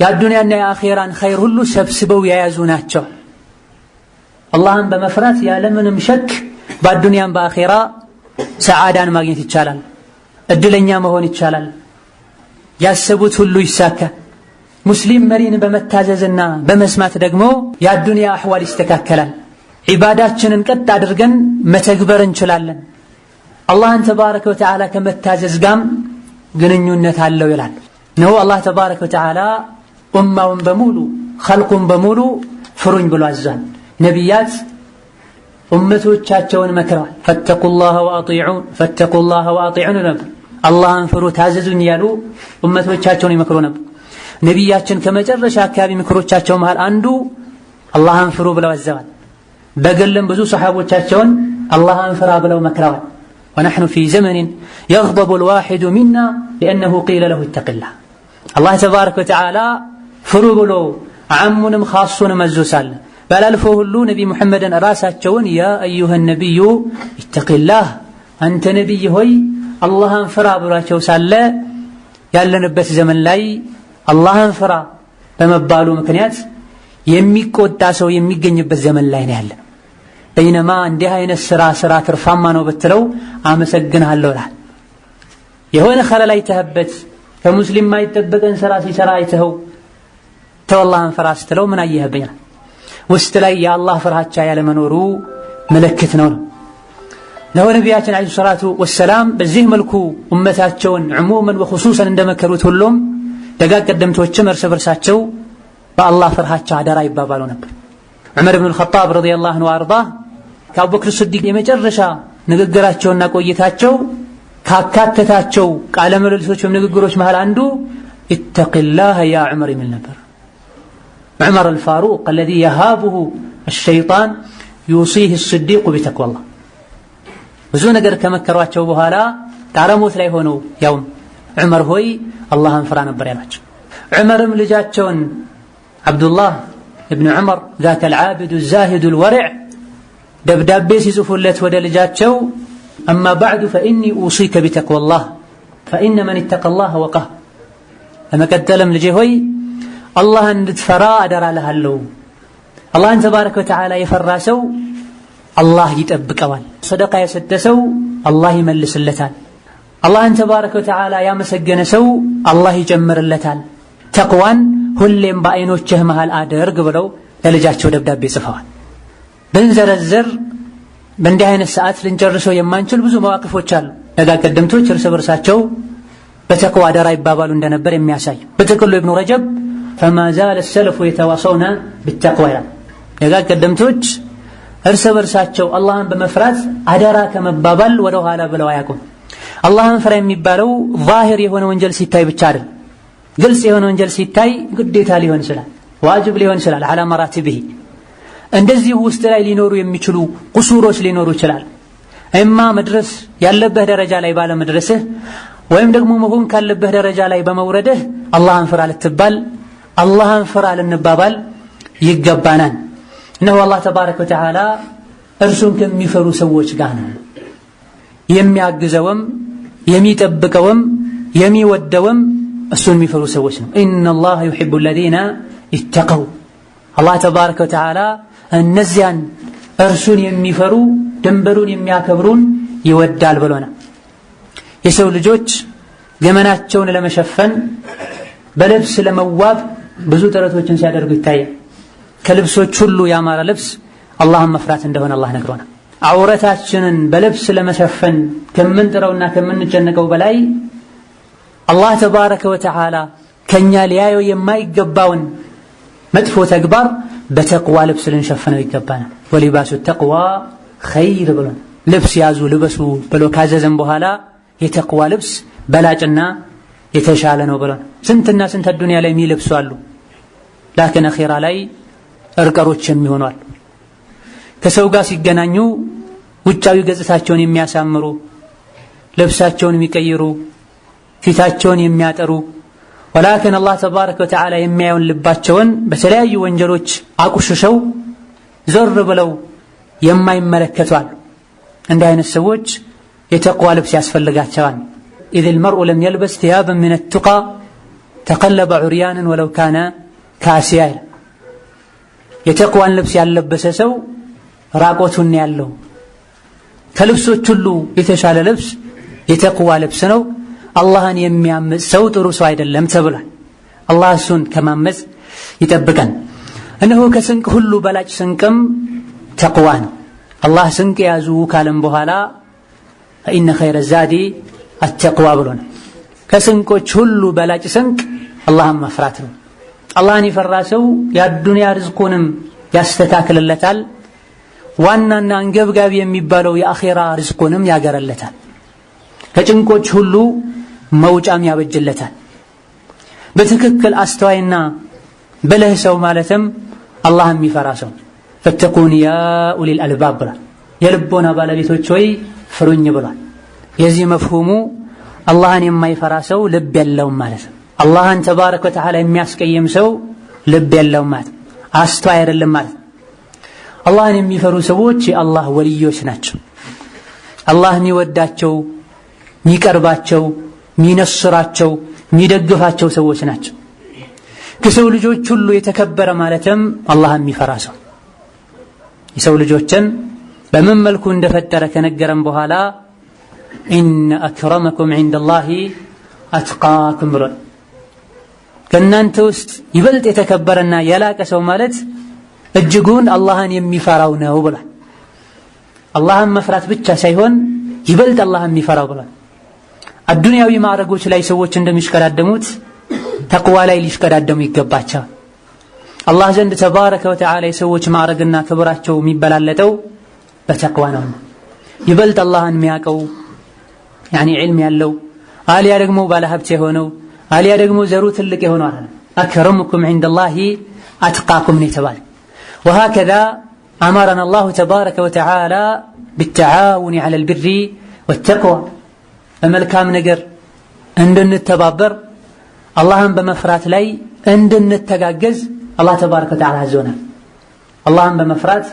የአዱንያና የአኼራን ኸይር ሁሉ ሰብስበው የያዙ ናቸው። አላህን በመፍራት ያለምንም ሸክ በአዱንያም በአኼራ ሰዓዳን ማግኘት ይቻላል፣ እድለኛ መሆን ይቻላል፣ ያሰቡት ሁሉ ይሳካ። ሙስሊም መሪን በመታዘዝና በመስማት ደግሞ የአዱንያ አሕዋል ይስተካከላል። ዒባዳችንን ቀጥ አድርገን መተግበር እንችላለን። አላህን ተባረከ ወተዓላ ከመታዘዝ ጋም ግንኙነት አለው ይላል ነው። አላህ ተባረከ ወተዓላ ኡማውን በሙሉ ኸልቁን በሙሉ ፍሩኝ ብሎ አዟል። ነቢያት ኡመቶቻቸውን መክረዋል። ፈተቁላህ ወአጢዑን ነበር። አላህን ፍሩ ታዘዙኝ ያሉ ኡመቶቻቸውን ይመክሩ ነበር። ነቢያችን ከመጨረሻ አካባቢ ምክሮቻቸው መሃል አንዱ አላህን ፍሩ ብለው አዘዋል። በግልም ብዙ ሰሓቦቻቸውን አላህን ፍራ ብለው መክረዋል። ወነሕኑ ፊ ዘመኒን የግደቡ ልዋሒዱ ሚና ሊአነሁ ቂለ ለሁ ኢተቂላህ። አላህ ተባረከ ወተዓላ ፍሩ ብሎ ዓሙንም ኻሱንም አዞሳለ። ባላልፎ ሁሉ ነቢ ሙሐመድን ራሳቸውን ያ አዩሃ ነቢዩ ኢተቂላህ አንተ ነቢይ ሆይ አላህን ፍራ ብሏቸው ሳለ ያለንበት ዘመን ላይ አላህን ፍራ በመባሉ ምክንያት የሚቆጣ ሰው የሚገኝበት ዘመን ላይ ነው ያለ። በይነማ እንዲህ አይነት ስራ ትርፋማ ነው ብትለው አመሰግንሃለሁ ይላል። የሆነ ኸለል አይተህበት ከሙስሊም ማይጠበቀን ስራ ሲሰራ አይተኸው ተው አላህን ፍራ ስትለው ምን አየህብኛል? ውስጥ ላይ የአላህ ፍርሃቻ ያለመኖሩ ምልክት ነው። ነቢያችን ዓለይሂ ሰላቱ ወሰላም በዚህ መልኩ ኡመታቸውን ዑሙመን ወኹሱሰን እንደመከሩት ሁሉም ደጋግ ቀደምቶችም እርስ በርሳቸው በአላህ ፍርሃቻ አደራ ይባባሉ ነበር። ዑመር ኢብኑ አልኸጣብ ረዲየላሁ ዐንሁ ወአርዳ ከአቡበክር ሲዲቅ የመጨረሻ ንግግራቸውና ቆይታቸው ካካተታቸው ቃለ ምልልሶች ንግግሮች መሃል አንዱ ኢተቂላህ ያ ዑመር የሚል ነበር። ዑመር አልፋሩቅ الذي يهابه الشيطان يوصيه الصديق بتقوى الله። ብዙ ነገር ከመከሯቸው በኋላ ጣረሞት ላይ ሆነው ያውም ዑመር ሆይ አላህን ፍራ ነበር ያላቸው። ዑመርም ልጃቸውን አብዱላህ ኢብኑ ዑመር ذاك العابد الزاهد الورع ደብዳቤ ሲጽፉለት ወደ ልጃቸው أما بعد فإني أوصيك بتقوى الله فإن من اتقى الله وقاه ለመቀጠልም ልጄ ሆይ አላህን እንድትፈራ አደራ እልሃለሁ። አላህን ተባረከ ወተዓላ የፈራ ሰው አላህ ይጠብቀዋል። ሰደቃ የሰጠ ሰው አላህ ይመልስለታል። አላህን ተባረከ ወተዓላ ያመሰገነ ሰው አላህ ይጨምርለታል። ተቅዋን ሁሌም በአይኖችህ መሃል አድርግ ብለው ለልጃቸው ደብዳቤ ጽፈዋል። ብንዘረዝር በእንዲህ አይነት ሰዓት ልንጨርሰው የማንችል ብዙ መዋቅፎች አሉ። ደጋግ ቀደምቶች እርስ በርሳቸው በተቅዋ አደራ ይባባሉ እንደነበር የሚያሳይ። በጥቅሉ ኢብኑ ረጀብ فما زال السلف يتواصون بالتقوى ይላል። ደጋግ ቀደምቶች እርስ በርሳቸው አላህን በመፍራት አደራ ከመባባል ወደ ኋላ ብለው አያውቁም። አላህን ፍራ የሚባለው ዛሂር የሆነ ወንጀል ሲታይ ብቻ አይደል። ግልጽ የሆነ ወንጀል ሲታይ ግዴታ ሊሆን ይችላል፣ ዋጅብ ሊሆን ይችላል። على مراتبه እንደዚህ ውስጥ ላይ ሊኖሩ የሚችሉ ቁሱሮች ሊኖሩ ይችላል። እማ መድረስ ያለበት ደረጃ ላይ ባለ መድረስህ ወይም ደግሞ መሆን ካለበት ደረጃ ላይ በመውረድህ አላህን ፍራ ልትባል አላህን ፍራ ልንባባል ይገባናል። እነሆ አላህ ተባረከ ወተዓላ እርሱን ከሚፈሩ ሰዎች ጋር ነው የሚያግዘውም የሚጠብቀውም የሚወደውም እሱን የሚፈሩ ሰዎች ነው። ኢነላህ ዩሂቡ الذين اتقوا አላህ ተባረከ ወተዓላ እነዚያን እርሱን የሚፈሩ ድንበሩን የሚያከብሩን ይወዳል ብሎናል። የሰው ልጆች ገመናቸውን ለመሸፈን በልብስ ለመዋብ ብዙ ጥረቶችን ሲያደርጉ ይታያል። ከልብሶች ሁሉ ያማረ ልብስ አላህን መፍራት እንደሆነ አላህ ነግሮናል። ዐውረታችንን በልብስ ለመሸፈን ከምንጥረውና ከምንጨነቀው በላይ አላህ ተባረከ ወተዓላ ከኛ ሊያየው የማይገባውን መጥፎ ተግባር በተቅዋ ልብስ ልንሸፍነው ይገባናል። ወሊባሱ ተቅዋ ኸይር ብሎ ልብስ ያዙ ልበሱ ብሎ ካዘዘን በኋላ የተቅዋ ልብስ በላጭና የተሻለ ነው ብሎ ስንትና ስንት ዱንያ ላይ የሚለብሱ አሉ። ላኪን አኺራ ላይ እርቀሮች የሚሆኑ አሉ። ከሰው ጋር ሲገናኙ ውጫዊ ገጽታቸውን የሚያሳምሩ ልብሳቸውን የሚቀይሩ ፊታቸውን የሚያጠሩ ወላኪን አላህ ተባረከ ወተዓላ የሚያየውን ልባቸውን በተለያዩ ወንጀሎች አቁሽሸው ዞር ብለው የማይመለከቱ አሉ። እንዲህ አይነት ሰዎች የተቅዋ ልብስ ያስፈልጋቸዋል። ኢዝ المرء لم يلبس ثيابا من التقى تقلب عريانا ولو كان كاسيا የተቅዋን ልብስ ያለበሰ ሰው ራቆቱን ያለው ከልብሶች ሁሉ የተሻለ ልብስ የተቅዋ ልብስ ነው። አላህን የሚያምጽ ሰው ጥሩ ሰው አይደለም ተብሏል። አላህ እሱን ከማመጽ ይጠብቀን። እነሆ ከስንቅ ሁሉ በላጭ ስንቅም ተቅዋ ነው። አላህ ስንቅ ያዙ ካለም በኋላ ኢነ ኸይረ ዛዲ አተቅዋ ብሎናል። ከስንቆች ሁሉ በላጭ ስንቅ አላህን መፍራት ነው። አላህን የፈራ ሰው የዱንያ ርዝቁንም ያስተካክልለታል። ዋናና አንገብጋቢ የሚባለው የአኺራ ርዝቁንም ያገረለታል። ከጭንቆች ሁሉ መውጫም ያበጅለታል። በትክክል አስተዋይና ብልህ ሰው ማለትም አላህን የሚፈራ ሰው ፈተቁን ያ ኡሊል አልባብ ብሏል። የልቦና ባለቤቶች ሆይ ፍሩኝ ብሏል። የዚህ መፍሁሙ አላህን የማይፈራ ሰው ልብ የለውም ማለት ነው። አላህን ተባረከ ወተዓላ የሚያስቀይም ሰው ልብ የለውም ማለት አስተዋይ አይደለም ማለት። አላህን የሚፈሩ ሰዎች የአላህ ወልዮች ናቸው። አላህ የሚወዳቸው የሚቀርባቸው የሚነስራቸው የሚደግፋቸው ሰዎች ናቸው። ከሰው ልጆች ሁሉ የተከበረ ማለትም አላህን የሚፈራ ሰው የሰው ልጆችን በምን መልኩ እንደፈጠረ ከነገረን በኋላ ኢነ አክረመኩም ዒንደላሂ አትቃኩም ብሏል። ከእናንተ ውስጥ ይበልጥ የተከበረና የላቀ ሰው ማለት እጅጉን አላህን የሚፈራው ነው ብሏል። አላህን መፍራት ብቻ ሳይሆን ይበልጥ አላህን የሚፈራው ብሏል። አዱንያዊ ማዕረጎች ላይ ሰዎች እንደሚሽቀዳደሙት ተቅዋ ላይ ሊሽቀዳደሙ ይገባቸዋል። አላህ ዘንድ ተባረከ ወተዓላ የሰዎች ማዕረግና ክብራቸው የሚበላለጠው በተቅዋ ነው። ይበልጥ አላህን የሚያውቀው ያኒ ዒልም ያለው አሊያ ደግሞ ባለሀብት የሆነው አሊያ ደግሞ ዘሩ ትልቅ የሆነው አይደለም። አክረሙኩም ዒንደላሂ አትቃኩም ነው የተባለ። وهكذا أمرنا الله تبارك وتعالى بالتعاون على البر والتقوى በመልካም ነገር እንድንተባበር አላህን በመፍራት ላይ እንድንተጋገዝ አላህ ተባረከ ወተዓላ አዞናል። አላህን በመፍራት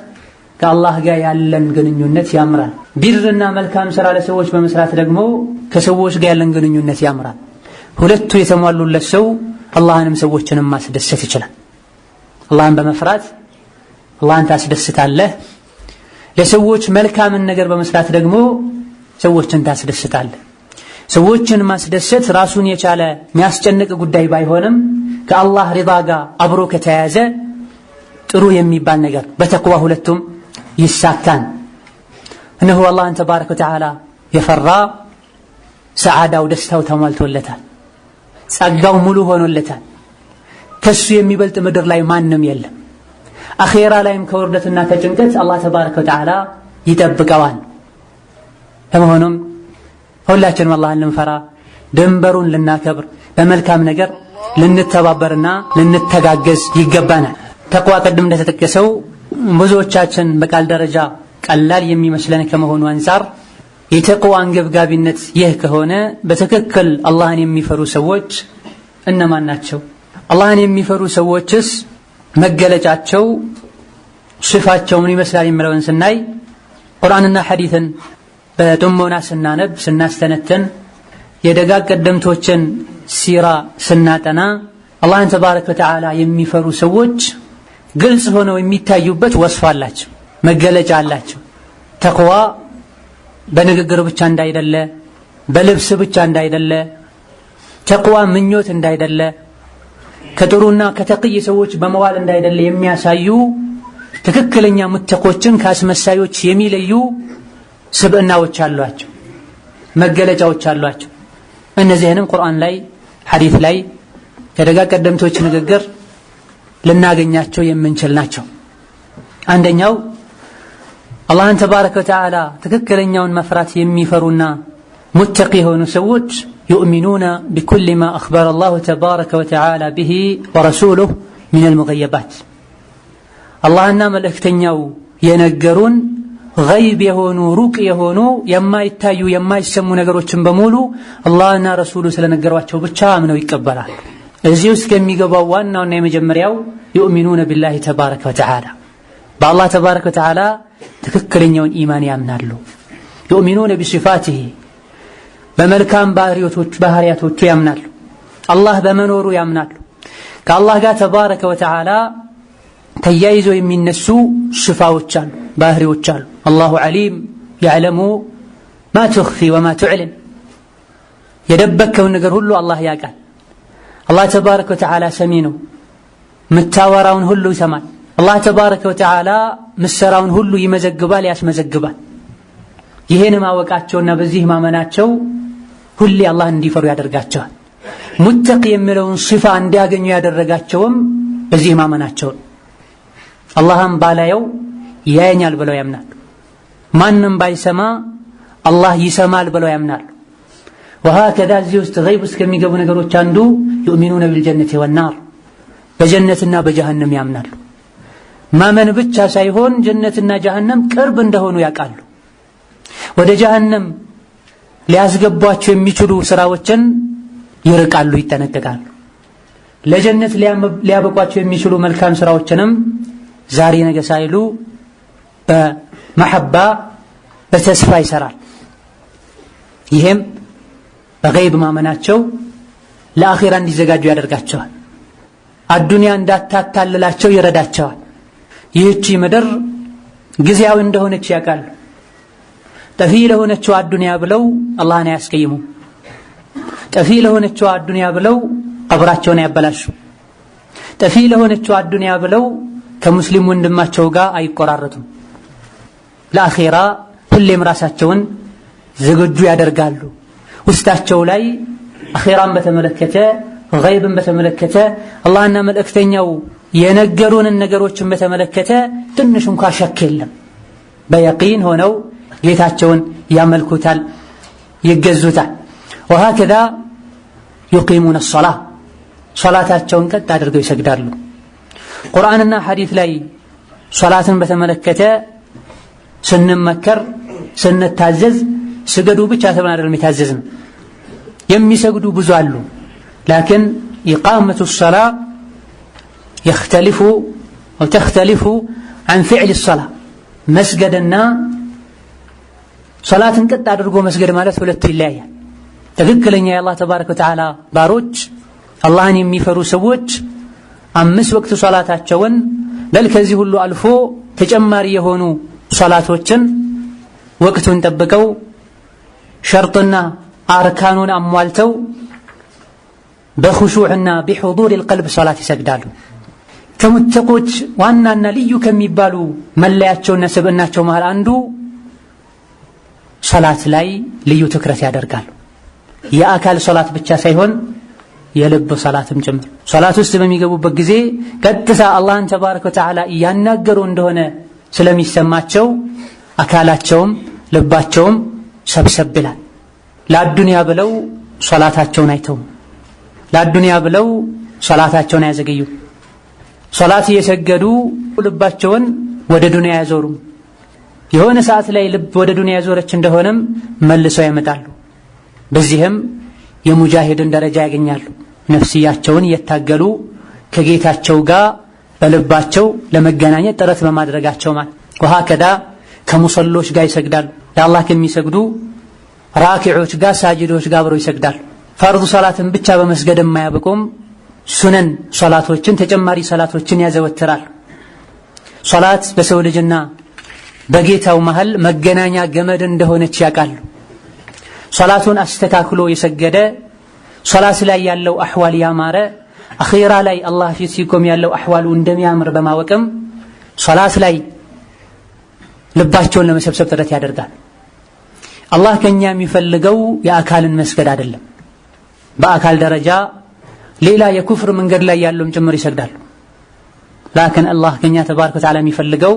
ከአላህ ጋር ያለን ግንኙነት ያምራል። ቢርና መልካም ሥራ ለሰዎች በመስራት ደግሞ ከሰዎች ጋር ያለን ግንኙነት ያምራል። ሁለቱ የተሟሉለት ሰው አላህንም ሰዎችንም ማስደሰት ይችላል። አላህን በመፍራት አላህን ታስደስታለህ። ለሰዎች መልካምን ነገር በመስራት ደግሞ ሰዎችን ታስደስታለህ። ሰዎችን ማስደሰት ራሱን የቻለ የሚያስጨንቅ ጉዳይ ባይሆንም ከአላህ ሪዳ ጋር አብሮ ከተያያዘ ጥሩ የሚባል ነገር በተቅዋ ሁለቱም ይሳካን። እነሆ አላህን ተባረከ ወተዓላ የፈራ ሰዓዳው ደስታው ተሟልቶለታል። ጸጋው ሙሉ ሆኖለታል። ከሱ የሚበልጥ ምድር ላይ ማንም የለም። አኺራ ላይም ከውርደትና ከጭንቀት አላህ ተባረከ ወተዓላ ይጠብቀዋል። ለመሆኑም ሁላችንም አላህን ልንፈራ ድንበሩን ልናከብር በመልካም ነገር ልንተባበርና ልንተጋገዝ ይገባናል። ተቅዋ ቅድም እንደተጠቀሰው ብዙዎቻችን በቃል ደረጃ ቀላል የሚመስለን ከመሆኑ አንፃር የተቅዋ አንገብጋቢነት ይህ ከሆነ በትክክል አላህን የሚፈሩ ሰዎች እነማን ናቸው? አላህን የሚፈሩ ሰዎችስ መገለጫቸው ሽፋቸው ምን ይመስላል የሚለውን ስናይ ቁርአንና ሐዲስን በጥሞና ስናነብ ስናስተነተን የደጋግ ቀደምቶችን ሲራ ስናጠና አላህን ተባረከ ወተዓላ የሚፈሩ ሰዎች ግልጽ ሆነው የሚታዩበት ወስፍ አላቸው፣ መገለጫ አላቸው። ተቅዋ በንግግር ብቻ እንዳይደለ፣ በልብስ ብቻ እንዳይደለ፣ ተቅዋ ምኞት እንዳይደለ፣ ከጥሩና ከተቅይ ሰዎች በመዋል እንዳይደለ የሚያሳዩ ትክክለኛ ሙተቆችን ከአስመሳዮች የሚለዩ ስብዕናዎች አሏቸው፣ መገለጫዎች አሏቸው። እነዚህንም ቁርአን ላይ ሐዲስ ላይ ከደጋግ ቀደምቶች ንግግር ልናገኛቸው የምንችል ናቸው። አንደኛው አላህን ተባረከ ወተዓላ ትክክለኛውን መፍራት የሚፈሩና ሙተቂ የሆኑ ሰዎች يؤمنون بكل ما أخبر الله تبارك وتعالى به ورسوله من المغيبات አላህና መልእክተኛው የነገሩን ገይብ የሆኑ ሩቅ የሆኑ የማይታዩ የማይሰሙ ነገሮችን በሙሉ አላህና ረሱሉ ስለነገሯቸው ብቻ አምነው ይቀበላል። እዚህ ውስጥ የሚገባው ዋናውና የመጀመሪያው يؤمنون بالله تبارك وتعالى በአላህ ተባረከ ወተዓላ ትክክለኛውን ኢማን ያምናሉ። يؤمنون بصفاته በመልካም ባህሪያቶቹ ያምናሉ። አላህ በመኖሩ ያምናሉ። ከአላህ ጋር ተባረከ ወተዓላ ተያይዞ የሚነሱ ስፋዎች አሉ፣ ባህሪዎች አሉ። አላሁ ዓሊም يعلم ما تخفي وما تعلن የደበከውን ነገር ሁሉ አላህ ያውቃል። አላህ ተባረከ ወተዓላ ሰሚ ነው፣ ምታወራውን ሁሉ ይሰማል። አላህ ተባረከ ወተዓላ ምሰራውን ሁሉ ይመዘግባል፣ ያስመዘግባል። ይሄን ማወቃቸውና በዚህ ማመናቸው ሁሌ አላህ እንዲፈሩ ያደርጋቸዋል። ሙተቂ የሚለውን ሲፋ እንዲያገኙ ያደረጋቸውም በዚህ ማመናቸው። አላህም ባላየው ያየኛል ብለው ያምናሉ። ማንም ባይሰማ አላህ ይሰማል ብለው ያምናሉ። ወሃከዛ እዚህ ውስጥ ገይብ ውስጥ ከሚገቡ ነገሮች አንዱ يؤمنون بالجنة والنار በጀነትና በጀሃነም ያምናሉ። ማመን ብቻ ሳይሆን ጀነትና ጀሃነም ቅርብ እንደሆኑ ያውቃሉ። ወደ ጀሃነም ሊያስገቧቸው የሚችሉ ስራዎችን ይርቃሉ፣ ይጠነቀቃሉ። ለጀነት ሊያበቋቸው የሚችሉ መልካም ስራዎችንም ዛሬ ነገ ሳይሉ በመሐባ በተስፋ ይሰራል። ይሄም በገይብ ማመናቸው ለአኺራ እንዲዘጋጁ ያደርጋቸዋል። አዱንያ እንዳታታልላቸው ይረዳቸዋል። ይህቺ ምድር ጊዜያዊ እንደሆነች ያውቃሉ። ጠፊ ለሆነችው አዱንያ ብለው አላህን አያስቀይሙ። ጠፊ ለሆነችው አዱንያ ብለው ቀብራቸውን ያበላሹ። ጠፊ ለሆነችው አዱንያ ብለው ከሙስሊም ወንድማቸው ጋር አይቆራረጡም። ለአኺራ ሁሌም ራሳቸውን ዝግጁ ያደርጋሉ። ውስጣቸው ላይ አኺራን በተመለከተ ገይብን በተመለከተ አላህና መልእክተኛው የነገሩንን ነገሮችን በተመለከተ ትንሽ እንኳን ሸክ የለም። በየቂን ሆነው ጌታቸውን ያመልኩታል፣ ይገዙታል። ወሃከዛ يقيمون الصلاة ሶላታቸውን ቀጥ አድርገው ይሰግዳሉ። ቁርአንና ሐዲስ ላይ ሶላትን በተመለከተ ስንመከር ስንታዘዝ ስገዱ ብቻ ተብለን አይደለም የታዘዝን። የሚሰግዱ ብዙ አሉ። لكن إقامة الصلاة تختلف عن فعل الصلاة مسجدنا صلاة قد أدرجو مسجد مالت ሁለቱ ይለያያል። ትክክለኛ የአላህ ተባረከ ወተዓላ ባሮች አላህን የሚፈሩ ሰዎች 5 ወቅት ሶላታቸውን በል ከዚህ ሁሉ አልፎ ተጨማሪ የሆኑ ሶላቶችን ወቅቱን ጠብቀው ሸርጥና አርካኑን አሟልተው በኹሹዕና بحضور القلب ሶላት ይሰግዳሉ። ከሙተቆች ዋናና ልዩ ከሚባሉ መለያቸውና ስብዕናቸው መሃል አንዱ ሶላት ላይ ልዩ ትኩረት ያደርጋሉ። የአካል ሶላት ብቻ ሳይሆን የልብ ሶላትም ጭምር። ሶላት ውስጥ በሚገቡበት ጊዜ ቀጥታ አላህን ተባረከ ወተዓላ ያናገሩ እንደሆነ ስለሚሰማቸው አካላቸውም ልባቸውም ሰብሰብ ይላል። ለአዱንያ ብለው ሶላታቸውን አይተው፣ ለአዱንያ ብለው ሶላታቸውን አያዘገዩ። ሶላት እየሰገዱ ልባቸውን ወደ ዱንያ ያዞሩ። የሆነ ሰዓት ላይ ልብ ወደ ዱንያ ያዞረች እንደሆነም መልሰው ያመጣሉ። በዚህም የሙጃሂድን ደረጃ ያገኛሉ። ነፍስያቸውን እየታገሉ ከጌታቸው ጋር በልባቸው ለመገናኘት ጥረት በማድረጋቸው ማለት ወሃከዛ ከሙሰሎች ጋር ይሰግዳሉ። ለአላህ ከሚሰግዱ ራኪዖች ጋር ሳጅዶች ጋር አብረው ይሰግዳሉ። ፈርድ ሶላትን ብቻ በመስገድ የማያበቁም ሱነን ሶላቶችን ተጨማሪ ሶላቶችን ያዘወትራል። ሶላት በሰው ልጅና በጌታው መሃል መገናኛ ገመድ እንደሆነች ያውቃሉ። ሶላቱን አስተካክሎ የሰገደ ሶላት ላይ ያለው አህዋል ያማረ አኺራ ላይ አላህ ፊት ሲቆም ያለው አህዋሉ እንደሚያምር በማወቅም ሶላት ላይ ልባቸውን ለመሰብሰብ ጥረት ያደርጋል። አላህ ከኛ የሚፈልገው የአካልን መስገድ አይደለም። በአካል ደረጃ ሌላ የኩፍር መንገድ ላይ ያለውም ጭምር ይሰግዳሉ። ላኪን አላህ ከኛ ተባረከ ወተዓላ የሚፈልገው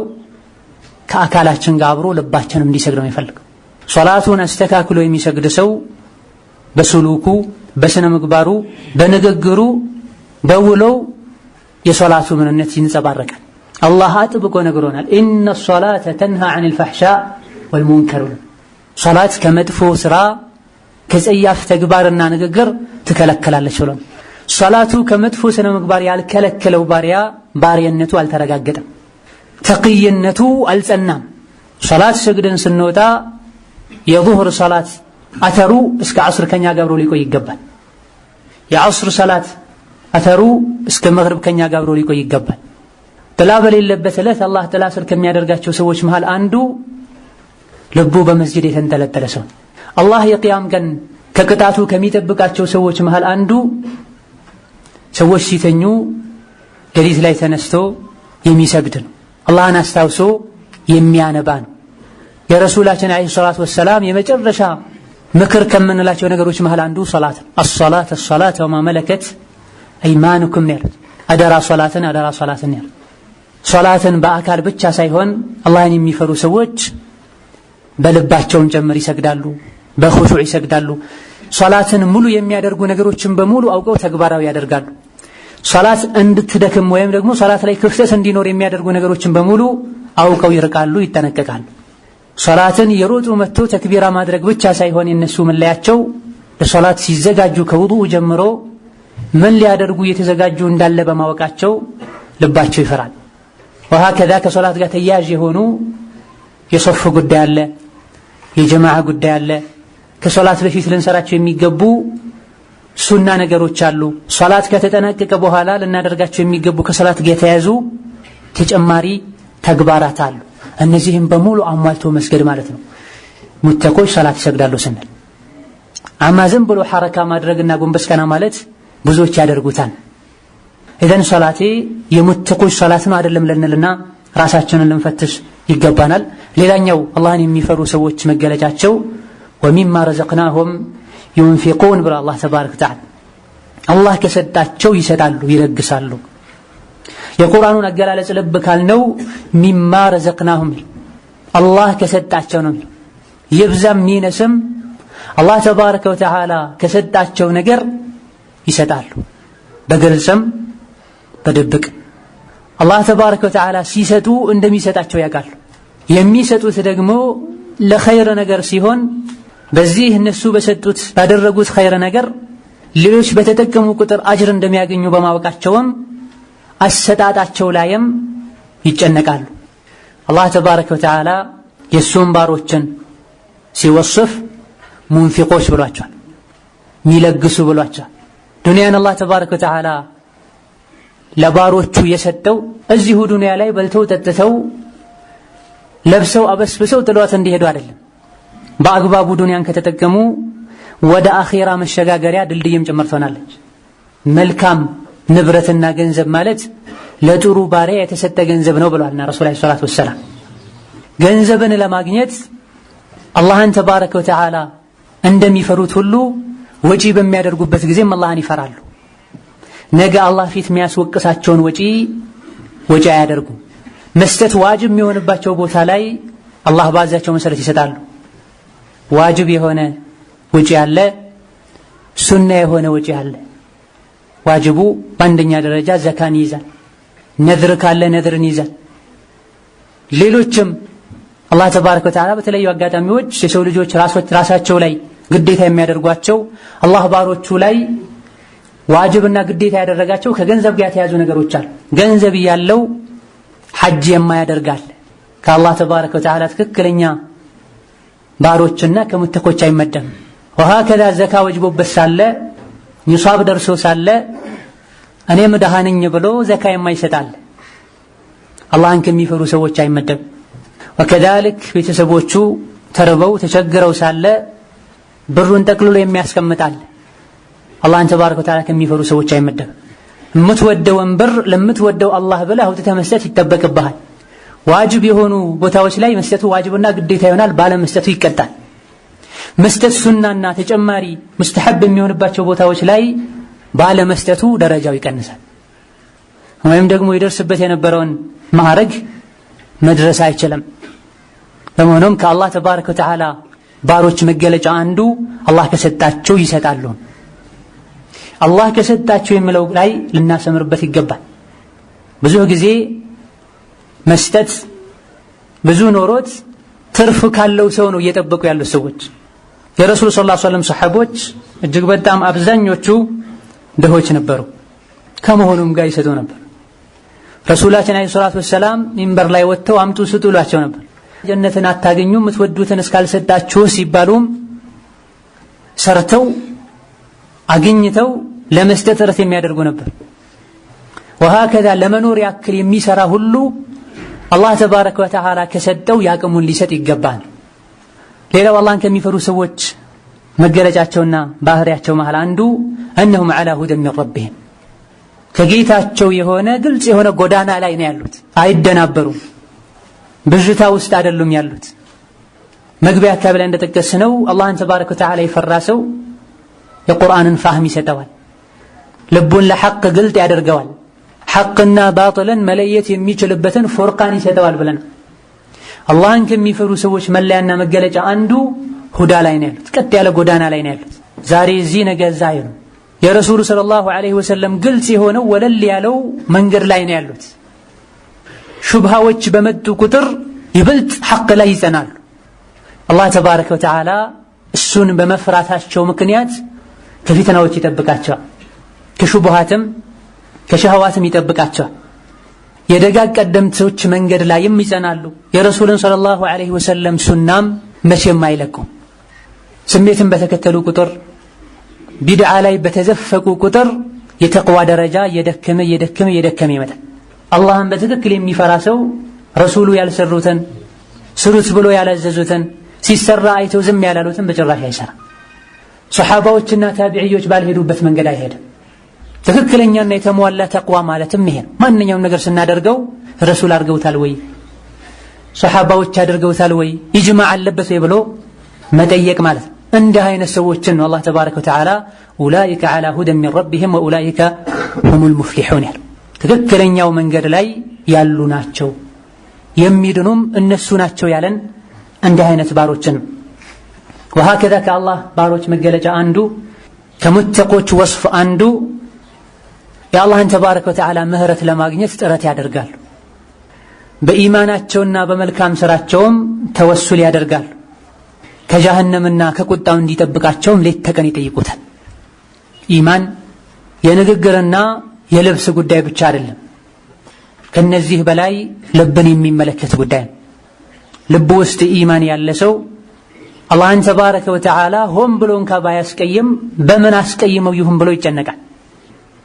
ከአካላችን ጋር አብሮ ልባችንም እንዲሰግድ ነው የሚፈልገው። ሶላቱን አስተካክሎ የሚሰግድ ሰው በሱሉኩ፣ በስነ ምግባሩ፣ በንግግሩ፣ በውሎው የሶላቱ ምንነት ይንጸባረቃል። አላህ አጥብቆ ነግሮናል። ኢነ ሶላተ ተንሃ ዐኒል ፈሕሻእ ወልሙንከር። ሶላት ከመጥፎ ስራ ከጸያፍ ተግባርና ንግግር ትከለከላለች ብሎ ሶላቱ ከመጥፎ ስነ ምግባር ያልከለከለው ባሪያነቱ አልተረጋገጠም፣ ተቅይነቱ አልጸናም። ሶላት ሰግደን ስንወጣ የዙህር ሶላት አተሩ እስከ ዐስር ከኛ ጋብሮ ሊቆይ ይገባል። የዐስር ሶላት አተሩ እስከ መግሪብ ከኛ ጋብሮ ሊቆይ ይገባል። ጥላ በሌለበት ዕለት አላህ ጥላ ስር ከሚያደርጋቸው ሰዎች መሃል አንዱ ልቡ በመስጂድ የተንጠለጠለ ሰው። አላህ የቂያም ቀን ከቅጣቱ ከሚጠብቃቸው ሰዎች መሃል አንዱ ሰዎች ሲተኙ ሌሊት ላይ ተነስቶ የሚሰግድ ነው። አላህን አስታውሶ የሚያነባ ነው። የረሱላችን አለይሂ ሰላቱ ወሰላም የመጨረሻ ምክር ከምንላቸው ነገሮች መሃል አንዱ ሶላት ነው። አስ-ሶላት ወማ መለከት አይማኑኩም ያሉት አደራ ሶላትን ያሉት ሶላትን በአካል ብቻ ሳይሆን አላህን የሚፈሩ ሰዎች በልባቸውም ጭምር ይሰግዳሉ፣ በኹሹዕ ይሰግዳሉ። ሶላትን ሙሉ የሚያደርጉ ነገሮችን በሙሉ አውቀው ተግባራዊ ያደርጋሉ። ሶላት እንድትደክም ወይም ደግሞ ሶላት ላይ ክፍተት እንዲኖር የሚያደርጉ ነገሮችን በሙሉ አውቀው ይርቃሉ፣ ይጠነቀቃሉ። ሶላትን የሮጡ መጥቶ ተክቢራ ማድረግ ብቻ ሳይሆን የነሱ መለያቸው ለሶላት ሲዘጋጁ ከውዱእ ጀምሮ ምን ሊያደርጉ እየተዘጋጁ እንዳለ በማወቃቸው ልባቸው ይፈራል። ወሀከዛ ከሶላት ጋር ተያያዥ የሆኑ የሶፍ ጉዳይ አለ፣ የጀማዓ ጉዳይ አለ። ከሶላት በፊት ልንሰራቸው የሚገቡ ሱና ነገሮች አሉ። ሶላት ከተጠናቀቀ በኋላ ልናደርጋቸው የሚገቡ ከሶላት ጋር የተያያዙ ተጨማሪ ተግባራት አሉ። እነዚህም በሙሉ አሟልቶ መስገድ ማለት ነው። ሙተቆች ሶላት ይሰግዳሉ ስንል አማ ዝም ብሎ ሐረካ ማድረግና ጎንበስ ቀና ማለት ብዙዎች ያደርጉታል። ኢዘን ሶላቴ የሙተቆች ሶላት ነው አይደለም ልንልና ራሳችንን ልንፈትሽ ይገባናል። ሌላኛው አላህን የሚፈሩ ሰዎች መገለጫቸው ወሚማ ረዘቅናሁም ዩንፊቁን ብሎ አላህ ተባረከ ወተዓላ አላህ ከሰጣቸው ይሰጣሉ፣ ይለግሳሉ። የቁርአኑን አገላለጽ ልብ ካልነው ሚማ ረዘቅናሁም አላህ ከሰጣቸው ነው። ይብዛም ሚነስም አላህ ተባረከ ወተዓላ ከሰጣቸው ነገር ይሰጣሉ፣ በግልጽም በድብቅ። አላህ ተባረከ ወተዓላ ሲሰጡ እንደሚሰጣቸው ያውቃሉ። የሚሰጡት ደግሞ ለኸይር ነገር ሲሆን በዚህ እነሱ በሰጡት ባደረጉት ኸይር ነገር ሌሎች በተጠቀሙ ቁጥር አጅር እንደሚያገኙ በማወቃቸውም አሰጣጣቸው ላይም ይጨነቃሉ። አላህ ተባረከ ወተዓላ የሱን ባሮችን ሲወስፍ ሙንፊቆች ብሏቸዋል፣ ሚለግሱ ብሏቸዋል። ዱንያን አላህ ተባረከ ወተዓላ ለባሮቹ የሰጠው እዚሁ ዱንያ ላይ በልተው ጠጥተው ለብሰው አበስብሰው ጥሏት እንዲሄዱ አይደለም። በአግባቡ ዱንያን ከተጠቀሙ ወደ አኺራ መሸጋገሪያ ድልድይም ጭምር ትሆናለች። መልካም ንብረትና ገንዘብ ማለት ለጥሩ ባሪያ የተሰጠ ገንዘብ ነው ብለዋልና ረሱል ሰለላሁ ዐለይሂ ወሰለም። ገንዘብን ለማግኘት አላህን ተባረከ ወተዓላ እንደሚፈሩት ሁሉ ወጪ በሚያደርጉበት ጊዜም አላህን ይፈራሉ። ነገ አላህ ፊት የሚያስወቅሳቸውን ወጪ አያደርጉም። መስጠት ዋጅብ የሚሆንባቸው ቦታ ላይ አላህ ባዛቸው መሰረት ይሰጣሉ። ዋጅብ የሆነ ወጪ አለ፣ ሱና የሆነ ወጪ አለ። ዋጅቡ በአንደኛ ደረጃ ዘካን ይይዛል። ነድር ካለ ነድርን ይይዛል። ሌሎችም አላህ ተባረከ ወተዓላ በተለያዩ አጋጣሚዎች የሰው ልጆች ራሳቸው ላይ ግዴታ የሚያደርጓቸው አላህ ባሮቹ ላይ ዋጅብና ግዴታ ያደረጋቸው ከገንዘብ ጋር የተያዙ ነገሮች አሉ። ገንዘብ ያለው ሐጅ የማያደርጋል ከአላህ ተባረከ ወተዓላ ትክክለኛ ባሮችና ከሙተቆች አይመደም። ወሃከዛ ዘካ ወጅቦበት ሳለ ኒሳብ ደርሶ ሳለ እኔ መድሃ ነኝ ብሎ ዘካ የማይሰጣል አላህን ከሚፈሩ ሰዎች አይመደብ። ወከዛልክ ቤተሰቦቹ ተርበው ተቸግረው ሳለ ብሩን ጠቅልሎ የሚያስቀምጣል አላህን ተባረከ ወተዓላ ከሚፈሩ ሰዎች አይመደብ። የምትወደውን ብር ለምትወደው አላህ ብለህ አውጥተህ መስጠት ይጠበቅብሃል። ዋጅብ የሆኑ ቦታዎች ላይ መስጠቱ ዋጅብና ግዴታ ይሆናል፣ ባለመስጠቱ ይቀጣል። መስጠት ሱናና ተጨማሪ ሙስተሐብ የሚሆንባቸው ቦታዎች ላይ ባለመስጠቱ ደረጃው ይቀንሳል፣ ወይም ደግሞ ይደርስበት የነበረውን ማዕረግ መድረስ አይችልም። በመሆኑም ከአላህ ተባረከ ወተዓላ ባሮች መገለጫ አንዱ አላህ ከሰጣቸው ይሰጣሉ። አላህ ከሰጣቸው የሚለው ላይ ልናሰምርበት ይገባል። ብዙ ጊዜ መስጠት ብዙ ኖሮት ትርፍ ካለው ሰው ነው እየጠበቁ ያሉት ሰዎች። የረሱል ሰለላሁ ዐለይሂ ወሰለም ሰሐቦች እጅግ በጣም አብዛኞቹ ድሆች ነበሩ፣ ከመሆኑም ጋር ይሰጡ ነበር። ረሱላችን አለይሂ ሰላቱ ወሰላም ሚንበር ላይ ወጥተው አምጡ ስጡ ይሏቸው ነበር። ጀነትን አታገኙም የምትወዱትን እስካልሰጣችሁ ሲባሉም ሰርተው አግኝተው ለመስጠት ጥረት የሚያደርጉ ነበር። ወሃከዛ ለመኖር ያክል የሚሰራ ሁሉ አላህ ተባረከ ወተዓላ ከሰጠው ያቅሙን ሊሰጥ ይገባል። ሌላው አላህን ከሚፈሩ ሰዎች መገለጫቸውና ባህሪያቸው መሃል አንዱ እነሁም ዐላ ሁደን ሚን ረቢሂም ከጌታቸው የሆነ ግልጽ የሆነ ጎዳና ላይ ነው ያሉት። አይደናበሩም፣ ብዥታ ውስጥ አይደሉም ያሉት። መግቢያ አካባቢ ላይ እንደጠቀስነው አላህን ተባረከ ወተዓላ የፈራ ሰው የቁርአንን ፋህም ይሰጠዋል፣ ልቡን ለሐቅ ግልጥ ያደርገዋል፣ ሐቅና ባጥልን መለየት የሚችልበትን ፉርቃን ይሰጠዋል ብለን አላህን ከሚፈሩ ሰዎች መለያና መገለጫ አንዱ ሁዳ ላይ ነው ያሉት፣ ቀጥ ያለ ጎዳና ላይ ነው ያሉት። ዛሬ እዚህ ነገ እዛ አይሉም። የረሱሉ ሰለላሁ ዐለይሂ ወሰለም ግልጽ የሆነው ወለል ያለው መንገድ ላይ ነው ያሉት። ሹብሃዎች በመጡ ቁጥር ይበልጥ ሐቅ ላይ ይጸናሉ። አላህ ተባረከ ወተዓላ እሱን በመፍራታቸው ምክንያት ከፊትናዎች ይጠብቃቸዋል፣ ከሹብሃትም ከሸህዋትም ይጠብቃቸዋል። የደጋግ ቀደምቶች መንገድ ላይ ይጸናሉ። የረሱልን ሰለላሁ ዐለይሂ ወሰለም ሱናም መቼም አይለቁም። ስሜትን በተከተሉ ቁጥር ቢድዓ ላይ በተዘፈቁ ቁጥር የተቅዋ ደረጃ እየደከመ ይመጣል። አላህን በትክክል የሚፈራ ሰው ረሱሉ ያልሰሩትን ስሩት ብሎ ያላዘዙትን ሲሰራ አይተው ዝም ያላሉትን በጭራሽ አይሰራ። ሱሐባዎችና ታቢዒዎች ባልሄዱበት መንገድ አይሄድም። ትክክለኛና የተሟላ ተቅዋ ማለትም ይሄ ነው። ማንኛውም ነገር ስናደርገው ረሱል አድርገውታል ወይ፣ ሱሐባዎች አድርገውታል ወይ፣ ኢጅማዕ አለበት ወይ ብሎ መጠየቅ ማለት ነው። እንዲህ አይነት ሰዎችን ነው አላህ ተባረከ ወተዓላ ኡላኢከ ዐላ ሁደን ሚን ረቢሂም ወኡላኢከ ሁሙል ሙፍሊሑን ያለው። ትክክለኛው መንገድ ላይ ያሉ ናቸው የሚድኑም እነሱ ናቸው ያለን እንዲህ አይነት ባሮችን። ወሃከዛ ከአላህ ባሮች መገለጫ አንዱ ከሙተቆች ወስፍ አንዱ የአላህን ተባረከ ወተዓላ ምህረት ለማግኘት ጥረት ያደርጋሉ። በኢማናቸውና በመልካም ስራቸውም ተወሱል ያደርጋሉ። ከጀሃነምና ከቁጣው እንዲጠብቃቸውም ሌት ተቀን ይጠይቁታል። ኢማን የንግግርና የልብስ ጉዳይ ብቻ አይደለም፣ ከነዚህ በላይ ልብን የሚመለከት ጉዳይ ነው። ልብ ውስጥ ኢማን ያለ ሰው አላህን ተባረከ ወተዓላ ሆን ብሎ እንኳ ባያስቀይም በምን አስቀይመው ይሁን ብሎ ይጨነቃል።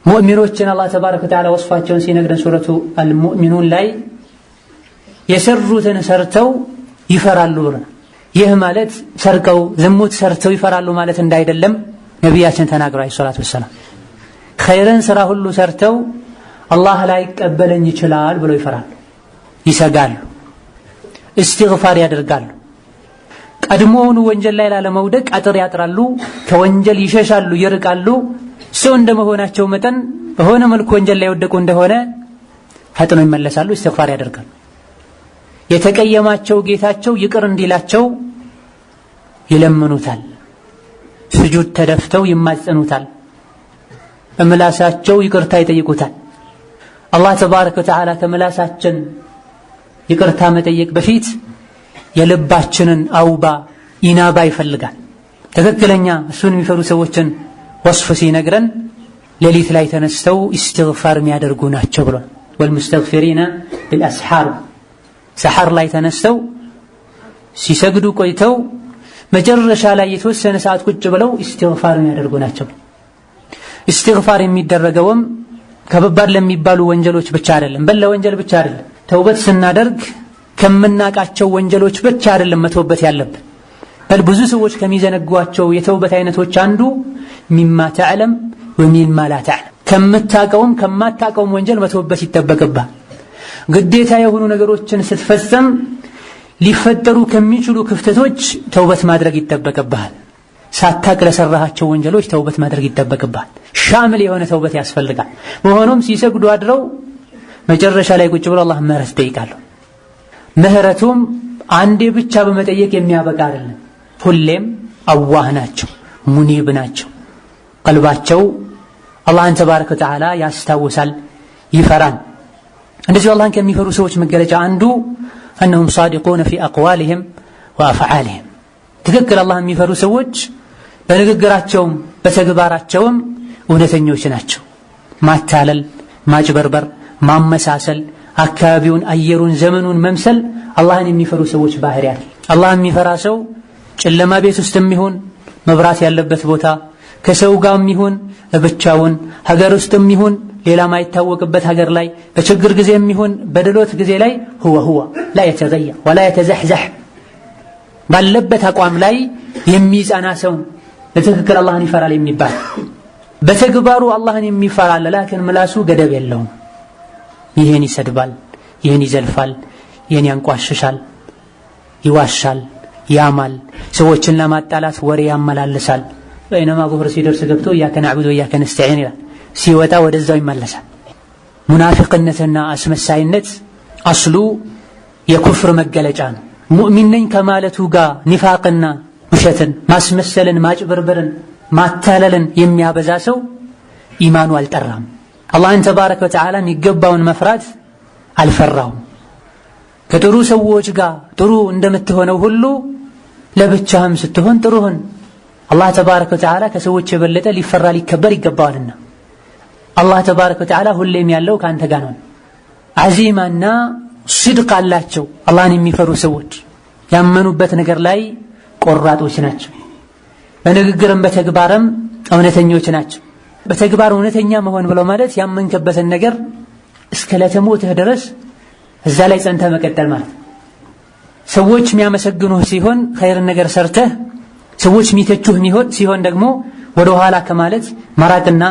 ሙእሚኖችን አላህ ተባረከ ወተዓላ ወስፋቸውን ሲነግረን ሱረቱ አልሙእሚኑን ላይ የሰሩትን ሰርተው ይፈራሉ ብለናል። ይህ ማለት ሰርቀው ዝሙት ሰርተው ይፈራሉ ማለት እንዳይደለም ነቢያችን ተናግረዋል ሰለላሁ ዐለይሂ ወሰለም። ኸይርን ስራ ሁሉ ሰርተው አላህ ላይ ቀበለኝ ይችላል ብለው ይፈራሉ፣ ይሰጋሉ፣ እስትግፋር ያደርጋሉ። ቀድሞውኑ ወንጀል ላይ ላለመውደቅ አጥር ያጥራሉ፣ ከወንጀል ይሸሻሉ፣ ይርቃሉ። ሰው እንደመሆናቸው መጠን በሆነ መልኩ ወንጀል ላይ ወደቁ እንደሆነ ፈጥነው ይመለሳሉ፣ እስትግፋር ያደርጋሉ። የተቀየማቸው ጌታቸው ይቅር እንዲላቸው ይለምኑታል፣ ስጁድ ተደፍተው ይማጸኑታል፣ በምላሳቸው ይቅርታ ይጠይቁታል። አላህ ተባረከ ወተዓላ ከምላሳችን ይቅርታ መጠየቅ በፊት የልባችንን አውባ ኢናባ ይፈልጋል። ትክክለኛ እሱን የሚፈሩ ሰዎችን ወስፍ ሲነግረን ሌሊት ላይ ተነስተው ኢስቲግፋር የሚያደርጉ ናቸው ብሏል። ወልሙስተግፊሪነ ቢልአስሓር ሰሐር ላይ ተነስተው ሲሰግዱ ቆይተው መጨረሻ ላይ የተወሰነ ሰዓት ቁጭ ብለው ኢስቲግፋር ያደርጉ ናቸው። ኢስቲግፋር የሚደረገውም ከበባድ ለሚባሉ ወንጀሎች ብቻ አይደለም፣ ለወንጀል ብቻ አይደለም። ተውበት ስናደርግ ከምናቃቸው ወንጀሎች ብቻ አይደለም መተውበት ያለብን። ብዙ ሰዎች ከሚዘነጓቸው የተውበት አይነቶች አንዱ ሚማ ተዕለም ወሚማ ላ ተዕለም፣ ከምታቀውም ከማታቀውም ወንጀል መተውበት ይጠበቅብሃል። ግዴታ የሆኑ ነገሮችን ስትፈጽም ሊፈጠሩ ከሚችሉ ክፍተቶች ተውበት ማድረግ ይጠበቅብሃል። ሳታቅ ለሰራሃቸው ወንጀሎች ተውበት ማድረግ ይጠበቅብሃል። ሻምል የሆነ ተውበት ያስፈልጋል። መሆኑም ሲሰግዱ አድረው መጨረሻ ላይ ቁጭ ብለው አላህ ምህረት ይጠይቃሉ። ምህረቱም አንዴ ብቻ በመጠየቅ የሚያበቃ አይደለም። ሁሌም አዋህ ናቸው፣ ሙኒብ ናቸው። ቀልባቸው አላህን ተባረከ ወተዓላ ያስታውሳል፣ ይፈራል። እንደዚህ አላህን ከሚፈሩ ሰዎች መገለጫ አንዱ እነሁም ሳዲቁነ ፊ አቅዋሊሂም ወአፍዓሊሂም። ትክክል አላህን የሚፈሩ ሰዎች በንግግራቸውም በተግባራቸውም እውነተኞች ናቸው። ማታለል፣ ማጭበርበር፣ ማመሳሰል፣ አካባቢውን፣ አየሩን፣ ዘመኑን መምሰል አላህን የሚፈሩ ሰዎች ባህሪያት። አላህን የሚፈራ ሰው ጨለማ ቤት ውስጥም ይሁን መብራት ያለበት ቦታ፣ ከሰው ጋርም ይሁን ብቻውን፣ ሀገር ውስጥም ይሁን ሌላ ማይታወቅበት ሀገር ላይ፣ በችግር ጊዜም ይሁን በድሎት ጊዜ ላይ ሁወ ላ የተገየር ወላ የተዘሕዘሕ ባለበት አቋም ላይ የሚጸና ሰው በትክክል አላህን ይፈራል የሚባል። በተግባሩ አላህን የሚፈራል፣ ላኪን ምላሱ ገደብ የለውም። ይህን ይሰድባል፣ ይህን ይዘልፋል፣ ይህን ያንቋሽሻል፣ ይዋሻል፣ ያማል፣ ሰዎችን ለማጣላት ወሬ ያመላልሳል። በይነማ ዙህር ሲደርስ ገብቶ ኢያከ ነዕቡዱ ወኢያከ ነስተዒን ይላል። ሲወጣ ወደዛው ይመለሳል። ሙናፊቅነትና አስመሳይነት አስሉ የኩፍር መገለጫ ነው። ሙእሚን ነኝ ከማለቱ ጋር ኒፋቅና ውሸትን፣ ማስመሰልን፣ ማጭበርበርን፣ ማታለልን የሚያበዛ ሰው ኢማኑ አልጠራም። አላህን ተባረከ ወተዓላ የሚገባውን መፍራት አልፈራውም። ከጥሩ ሰዎች ጋር ጥሩ እንደምትሆነው ሁሉ ለብቻህም ስትሆን ጥሩህን። አላህ ተባረከ ወተዓላ ከሰዎች የበለጠ ሊፈራ ሊከበር ይገባዋልና አላህ ተባረከ ወተዓላ ሁሌም ያለው ካንተ ጋር ነው። ዓዚማና ስድቅ አላቸው አላህን የሚፈሩ ሰዎች። ያመኑበት ነገር ላይ ቆራጦች ናቸው። በንግግርም በተግባርም እውነተኞች ናቸው። በተግባር እውነተኛ መሆን ብለው ማለት ያመንከበትን ነገር እስከ ለተሞትህ ድረስ እዛ ላይ ጸንተህ መቀጠል ማለት። ሰዎች የሚያመሰግኑህ ሲሆን ኸይርን ነገር ሰርተህ፣ ሰዎች የሚተቹህ ሲሆን ደግሞ ወደ ኋላ ከማለት መራቅና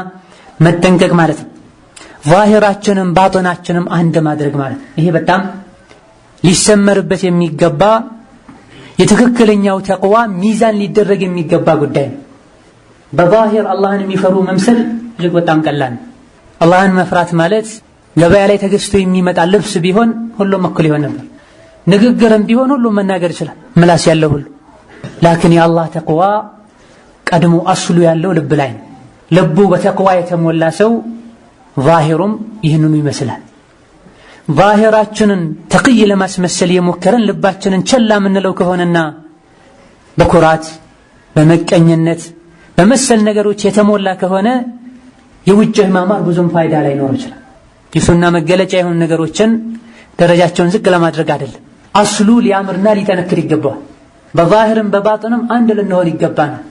መጠንቀቅ ማለት ነው። ዛሂራችንም ባጥናችንም አንድ ማድረግ ማለት። ይሄ በጣም ሊሰመርበት የሚገባ የትክክለኛው ተቅዋ ሚዛን ሊደረግ የሚገባ ጉዳይ ነው። በዛሂር አላህን የሚፈሩ መምሰል እጅግ በጣም ቀላል ነው። አላህን መፍራት ማለት ገበያ ላይ ተገዝቶ የሚመጣ ልብስ ቢሆን ሁሉም እኩል ይሆን ነበር። ንግግርም ቢሆን ሁሉም መናገር ይችላል፣ ምላስ ያለው ሁሉ። ላኪን የአላህ ተቅዋ ቀድሞ አስሉ ያለው ልብ ላይ ነው። ልቡ በተቅዋ የተሞላ ሰው ዛሂሩም ይህንኑ ይመስላል። ዛሂራችንን ተቅይ ለማስመሰል የሞከረን ልባችንን ቸላ የምንለው ከሆነና በኩራት በመቀኝነት በመሰል ነገሮች የተሞላ ከሆነ የውጭህ ማማር ብዙም ፋይዳ ላይኖር ይችላል። የሱና መገለጫ የሆኑ ነገሮችን ደረጃቸውን ዝቅ ለማድረግ አይደለም። አስሉ ሊያምርና ሊጠነክር ይገባዋል። በዛሂርም በባጥንም አንድ ልንሆን ይገባናል።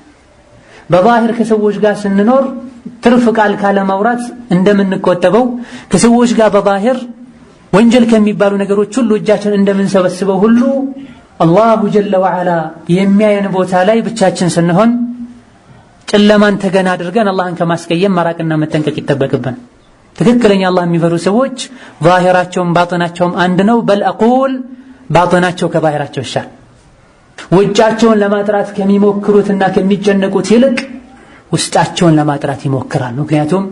በዛሂር ከሰዎች ጋር ስንኖር ትርፍ ቃል ካለ ማውራት እንደምንቆጠበው ከሰዎች ጋር በዛሂር ወንጀል ከሚባሉ ነገሮች ሁሉ እጃችን እንደምንሰበስበው ሁሉ አላሁ ጀለ ወዐላ የሚያየን ቦታ ላይ ብቻችን ስንሆን ጨለማን ተገና አድርገን አላህን ከማስቀየም መራቅና መጠንቀቅ ይጠበቅብን። ትክክለኛ አላህ የሚፈሩ ሰዎች ዛሂራቸውም ባጥናቸውም አንድ ነው። በል አቁል ባጥናቸው ከባህራቸው ይሻል። ውጫቸውን ለማጥራት ከሚሞክሩትና ከሚጨነቁት ይልቅ ውስጣቸውን ለማጥራት ይሞክራሉ። ምክንያቱም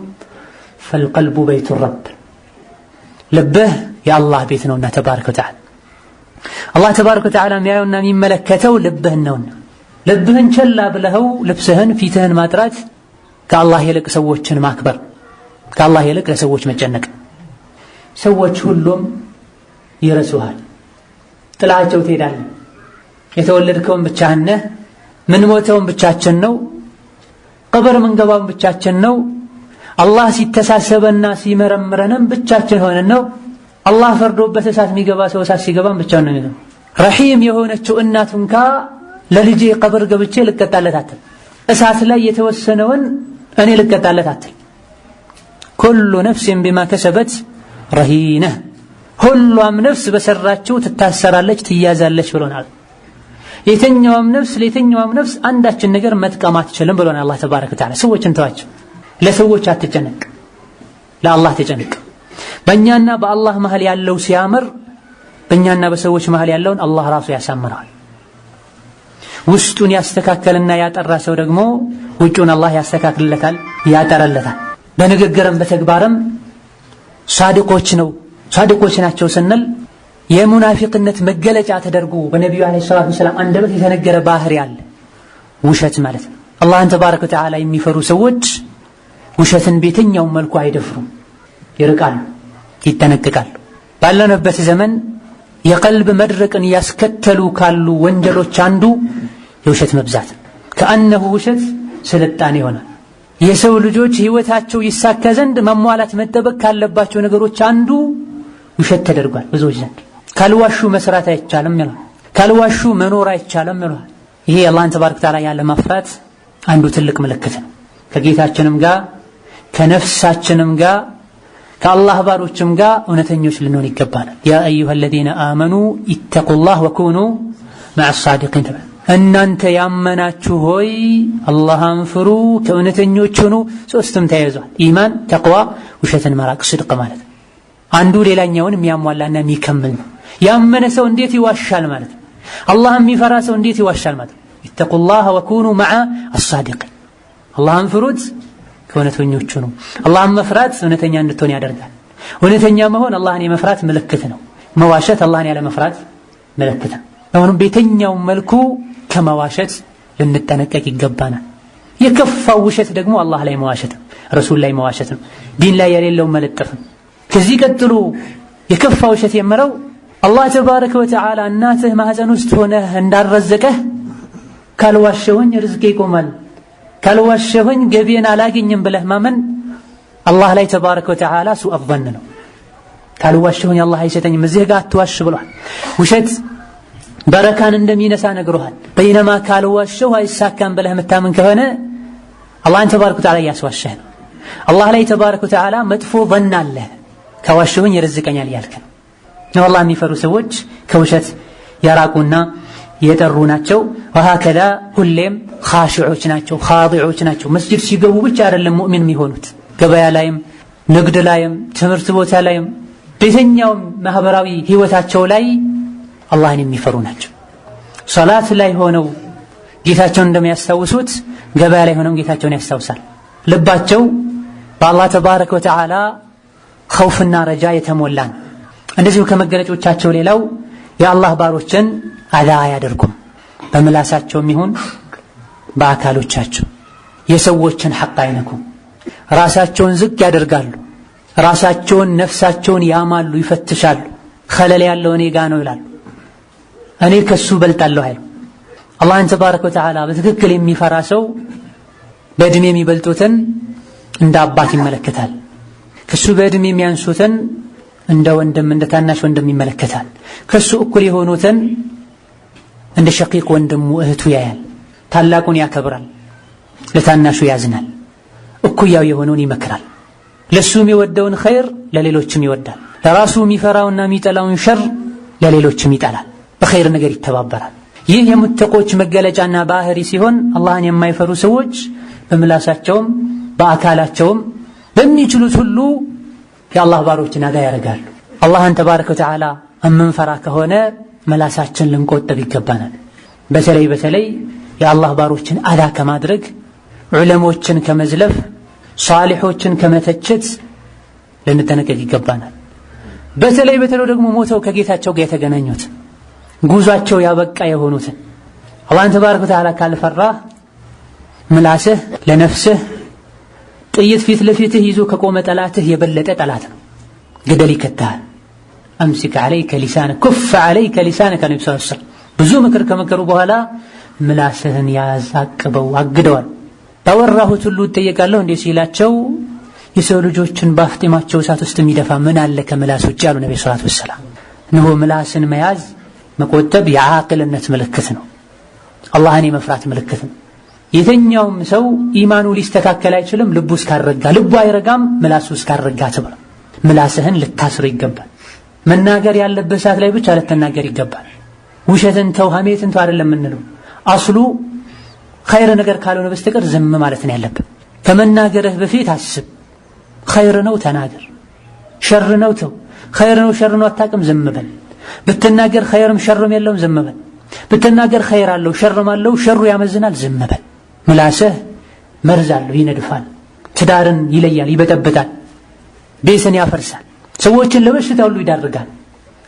ፈልቀልቡ በይቱ ረብ፣ ልብህ የአላህ ቤት ነውና ተባረከ ወተዓላ። አላህ ተባረከ ወተዓላ የሚያየውና የሚመለከተው ልብህን ነውና ልብህን ቸላ ብለኸው ልብስህን ፊትህን ማጥራት ከአላህ ይልቅ ሰዎችን ማክበር፣ ከአላህ ይልቅ ለሰዎች መጨነቅ። ሰዎች ሁሉም ይረሱሃል፣ ጥላቸው ትሄዳለህ። የተወለድከውን ብቻህን ነህ፣ ምን ሞተውን ብቻችን ነው፣ ቀብር ምንገባውን ብቻችን ነው። አላህ ሲተሳሰበና ሲመረምረንም ብቻችን ሆነን ነው። አላህ ፈርዶበት እሳት የሚገባ ሰው እሳት ሲገባም ብቻውን ነው የሚገባው። ረሂም የሆነችው እናቱንካ ለልጄ ቀብር ገብቼ ልቀጣለት አትል። እሳት ላይ የተወሰነውን እኔ ልቀጣለት አትል። ኩሉ ነፍስን ቢማ ከሰበት ረሂነ፣ ሁሉም ነፍስ በሰራችው ትታሰራለች ትያዛለች ብሎናል። የትኛውም ነፍስ ለየትኛውም ነፍስ አንዳችን ነገር መጥቀም አትችልም ብሎናል አላህ ተባረከ ወተዓላ። ሰዎችን ተዋቸው፣ ለሰዎች አትጨነቅ፣ ለአላህ ተጨነቅ። በእኛና በአላህ መሃል ያለው ሲያምር በእኛና በሰዎች መሃል ያለውን አላህ ራሱ ያሳምራል። ውስጡን ያስተካከልና ያጠራ ሰው ደግሞ ውጩን አላህ ያስተካክልለታል፣ ያጠራለታል። በንግግርም በተግባርም ሳድቆች ናቸው ስንል የሙናፊቅነት መገለጫ ተደርጎ በነቢዩ አለይሂ ሰላቱ ወሰላም አንደበት የተነገረ ባህሪ አለ፣ ውሸት ማለት ነው። አላህን ተባረከ ወተዓላ የሚፈሩ ሰዎች ውሸትን በየትኛው መልኩ አይደፍሩም፣ ይርቃሉ፣ ይጠነቀቃሉ። ባለንበት ዘመን የቀልብ መድረቅን ያስከተሉ ካሉ ወንጀሎች አንዱ የውሸት መብዛት። ከአነሁ ውሸት ስልጣኔ ይሆናል። የሰው ልጆች ህይወታቸው ይሳካ ዘንድ መሟላት መጠበቅ ካለባቸው ነገሮች አንዱ ውሸት ተደርጓል ብዙዎች ዘንድ። ካልዋሹ መስራት አይቻልም ይላል፣ ካልዋሹ መኖር አይቻልም ይላል። ይሄ አላህን ተባረከ ወተዓላ ያለ መፍራት አንዱ ትልቅ ምልክት ነው። ከጌታችንም ጋር ከነፍሳችንም ጋር ከአላህ ባሮችም ጋር እውነተኞች ልንሆን ይገባናል። ያ አዩሃ الذين آمنوا اتقوا الله وكونوا مع الصادقين። እናንተ ያመናችሁ ሆይ አላህን ፍሩ ከእውነተኞች ሁኑ። ሶስቱም ተያይዟል፣ ኢማን፣ ተቅዋ፣ ውሸትን መራቅ፣ ስድቅ ማለት ነው። አንዱ ሌላኛውን የሚያሟላና የሚከምል ነው። ያመነ ሰው እንዴት ይዋሻል ማለት ነው። አላህን የሚፈራ ሰው እንዴት ይዋሻል ማለት ነው። اتقوا الله وكونوا مع الصادقين። አላህን ፍሩት ከእውነተኞቹ ነው። አላህን መፍራት እውነተኛ እንድትሆን ያደርጋል። እውነተኛ መሆን አላህን የመፍራት ምልክት ነው። መዋሸት አላህን ያለ መፍራት ምልክት ነው። አሁንም በየትኛው መልኩ ከመዋሸት ልንጠነቀቅ ይገባናል። የከፋው ውሸት ደግሞ አላህ ላይ መዋሸት ነው፣ ረሱል ላይ መዋሸት ነው፣ ዲን ላይ የሌለው መለጠፍ ነው። ከዚህ ቀጥሎ የከፋው ውሸት የመረው አላህ ተባረከ ወተዓላ እናትህ ማህፀን ውስጥ ሆነህ እንዳረዘቀህ ካልዋሸሁኝ ርዝቄ ይቆማል፣ ካልዋሸሁኝ ገቢን አላገኝም ብለህ ማመን አላህ ላይ ተባረከ ወተዓላ ሱእ ظن ነው። ካልዋሸሁኝ አላህ አይሰጠኝም፣ እዚህ ጋር አትዋሽ ብሏል። ውሸት በረካን እንደሚነሳ ነግሮሃል። በይነማ ካልዋሸሁ አይሳካም ብለህ የምታምን ከሆነ አላህን ተባረከ ወተዓላ እያስዋሸህ ነው። አላህ ላይ ተባረከ ወተዓላ መጥፎ ظن አለ፣ ከዋሸሁኝ ይርዝቀኛል ያልክ ነው። አላህ የሚፈሩ ሰዎች ከውሸት የራቁና የጠሩ ናቸው። ወሃከዛ ሁሌም ኻሺዑች ናቸው፣ ኻዲዑች ናቸው። መስጂድ ሲገቡ ብቻ አይደለም ሙእሚን የሚሆኑት፣ ገበያ ላይም፣ ንግድ ላይም፣ ትምህርት ቦታ ላይም፣ በየትኛውም ማህበራዊ ህይወታቸው ላይ አላህን የሚፈሩ ናቸው። ሶላት ላይ ሆነው ጌታቸውን እንደሚያስታውሱት ገበያ ላይ ሆነው ጌታቸውን ያስታውሳል። ልባቸው በአላህ ተባረከ ወተዓላ ኸውፍና ረጃ የተሞላ ነው። እንደዚሁ ከመገለጫዎቻቸው ሌላው የአላህ ባሮችን አዛ አያደርጉም፣ በምላሳቸውም ይሁን በአካሎቻቸው። የሰዎችን ሐቅ አይነኩም፣ ራሳቸውን ዝቅ ያደርጋሉ፣ ራሳቸውን ነፍሳቸውን ያማሉ፣ ይፈትሻሉ። ኸለል ያለው እኔ ጋ ነው ይላሉ፣ እኔ ከሱ በልጣለሁ አይሉ። አላህን ተባረከ ወተዓላ በትክክል የሚፈራ ሰው በእድሜ የሚበልጡትን እንደ አባት ይመለከታል፣ ከሱ በእድሜ የሚያንሱትን እንደ ወንድም እንደ ታናሽ ወንድም ይመለከታል፣ ከሱ እኩል የሆኑትን እንደ ሸቂቅ ወንድሙ እህቱ ያያል። ታላቁን ያከብራል፣ ለታናሹ ያዝናል፣ እኩያው የሆነውን ይመክራል። ለሱ የሚወደውን ኸይር ለሌሎችም ይወዳል፣ ለራሱ የሚፈራውና የሚጠላውን ሸር ለሌሎችም ይጠላል። በኸይር ነገር ይተባበራል። ይህ የሙተቆች መገለጫና ባህሪ ሲሆን አላህን የማይፈሩ ሰዎች በምላሳቸውም በአካላቸውም በሚችሉት ሁሉ የአላህ ባሮችን አዛ ያደርጋሉ። አላህን ተባረከ ወተዓላ እምንፈራ ከሆነ መላሳችን ልንቆጠብ ይገባናል። በተለይ የአላህ ባሮችን አዛ ከማድረግ፣ ዑለሞችን ከመዝለፍ፣ ሷሊሖችን ከመተቸት ልንጠነቀቅ ይገባናል። በተለይ ደግሞ ሞተው ከጌታቸው ጋር የተገናኙት ጉዟቸው ያበቃ የሆኑትን አላህን ተባረከ ወተዓላ ካልፈራህ ምላስህ ለነፍስህ ጥይት ፊት ለፊትህ ይዞ ከቆመ ጠላትህ የበለጠ ጠላት ነው፣ ገደል ይከታል። አምሲክ ዓለይከ ሊሳነክ ኩፍ ዓለይከ ሊሳነክ ነብዩ ሰለላሁ ዐለይሂ ወሰለም ብዙ ምክር ከመከሩ በኋላ ምላስህን ያዝ፣ አቅበው፣ አግደዋል። ባወራሁት ሁሉ እጠየቃለሁ እንዴ ሲላቸው የሰው ልጆችን ባፍጢማቸው እሳት ውስጥ የሚደፋ ምን አለ ከምላስ ውጭ ያሉ ነብዩ ሰለላሁ ዐለይሂ ወሰለም። እነሆ ምላስን መያዝ መቆጠብ የዓቅልነት ምልክት ነው፣ አላህን የመፍራት ምልክት ነው። የተኛውም ሰው ኢማኑ ሊስተካከል አይችልም ልቡ እስካረጋ። ልቡ አይረጋም ምላሱ እስካረጋ ተብሎ ምላስህን ልታስር ይገባል። መናገር ያለበት ሰዓት ላይ ብቻ ልትናገር ይገባል። ውሸትን ተው ሐሜትን ተው አይደለም የምንለው። አስሉ ኸይር ነገር ካልሆነ በስተቀር ዝም ማለት ነው ያለብን። ከመናገርህ በፊት አስብ። ኸይር ነው ተናገር፣ ሸር ነው ተው። ኸይር ነው ሸር ነው አታውቅም ዝም በል። ብትናገር ኸይርም ሸርም የለውም ዝም በል። ብትናገር ኸይር አለው ሸርም አለው ሸሩ ያመዝናል ዝም በል። ምላስህ መርዝ አለው ይነድፋል፣ ትዳርን ይለያል፣ ይበጠብጣል፣ ቤትን ያፈርሳል፣ ሰዎችን ለበሽታ ሁሉ ይዳርጋል።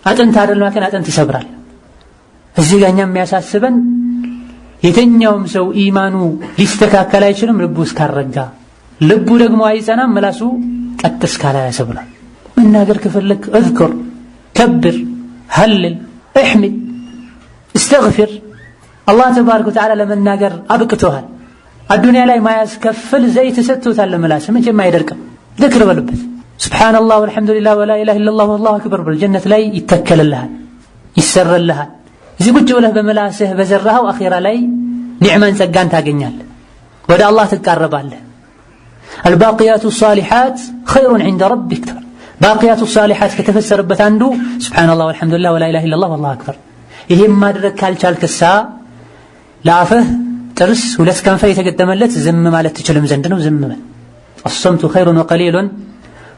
አጥንት አይደለም ግን አጥንት ይሰብራል። እዚህ ጋር እኛ የሚያሳስበን የተኛውም ሰው ኢማኑ ሊስተካከል አይችልም ልቡ እስካረጋ። ልቡ ደግሞ አይጸናም ምላሱ ቀጥ እስካላያሰ ብሏል። መናገር ከፈለክ እዝኩር፣ ከብር፣ ሀልል፣ እሕሚድ፣ እስተግፊር። አላህ ተባረከ ወተዓላ ለመናገር አብቅቶሃል። አዱንያ ላይ ማያስከፍል ዘይት ሰጥቶታል ለምላስ መቼም አይደርቅም። ዝክር በልበት ሱብሓነላህ ወልሐምዱሊላህ ወላ ኢላሃ ኢለላህ ወላሁ አክበር በል። ጀነት ላይ ይተከልልሃል፣ ይሰረልሃል። እዚህ ቁጭ ብለህ በመላስህ በዘራኸው አኺራ ላይ ኒዕማን ጸጋን ታገኛለህ፣ ወደ አላህ ትቃረባለህ። አልባቂያቱ ሷሊሓት ኸይሩን ዒንደ ረቢክ። ባቂያቱ ሷሊሓት ከተፈሰረበት አንዱ ሱብሓነላህ ወልሐምዱሊላህ ወላ ኢላሃ ኢለላህ ወላሁ አክበር። ይሄን ማድረግ ካልቻልክሳ ለአፍህ ጥርስ ሁለት ከንፈር የተገጠመለት ዝም ማለት ትችልም ዘንድ ነው። ዝም በል። አሰምቱ ኸይሩን ወቀሊሉን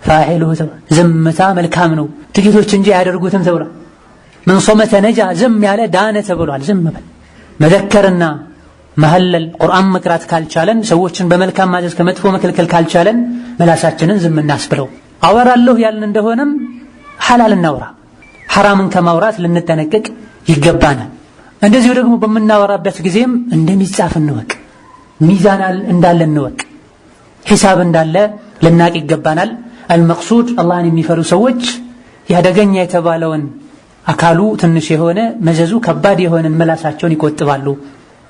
ፋዒሉሁ። ዝምታ መልካም ነው ጥቂቶች እንጂ አያደርጉትም ተብሏል። ምን ሶመተ ነጃ ዝም ያለ ዳነ ተብሏል። ዝም በል። መዘከርና መሐለል ቁርአን መቅራት ካልቻለን ሰዎችን በመልካም ማዘዝ ከመጥፎ መከልከል ካልቻለን መላሳችንን ዝም እናስብለው። አወራለሁ ያልን እንደሆነም ሐላል እናውራ። ሐራምን ከማውራት ልንጠነቀቅ ይገባናል። እንደዚሁ ደግሞ በምናወራበት ጊዜም እንደሚጻፍ እንወቅ፣ ሚዛን እንዳለ እንወቅ፣ ሒሳብ እንዳለ ልናቅ ይገባናል። አልመቅሱድ አላህን የሚፈሩ ሰዎች ያደገኛ የተባለውን አካሉ ትንሽ የሆነ መዘዙ ከባድ የሆነን ምላሳቸውን ይቆጥባሉ።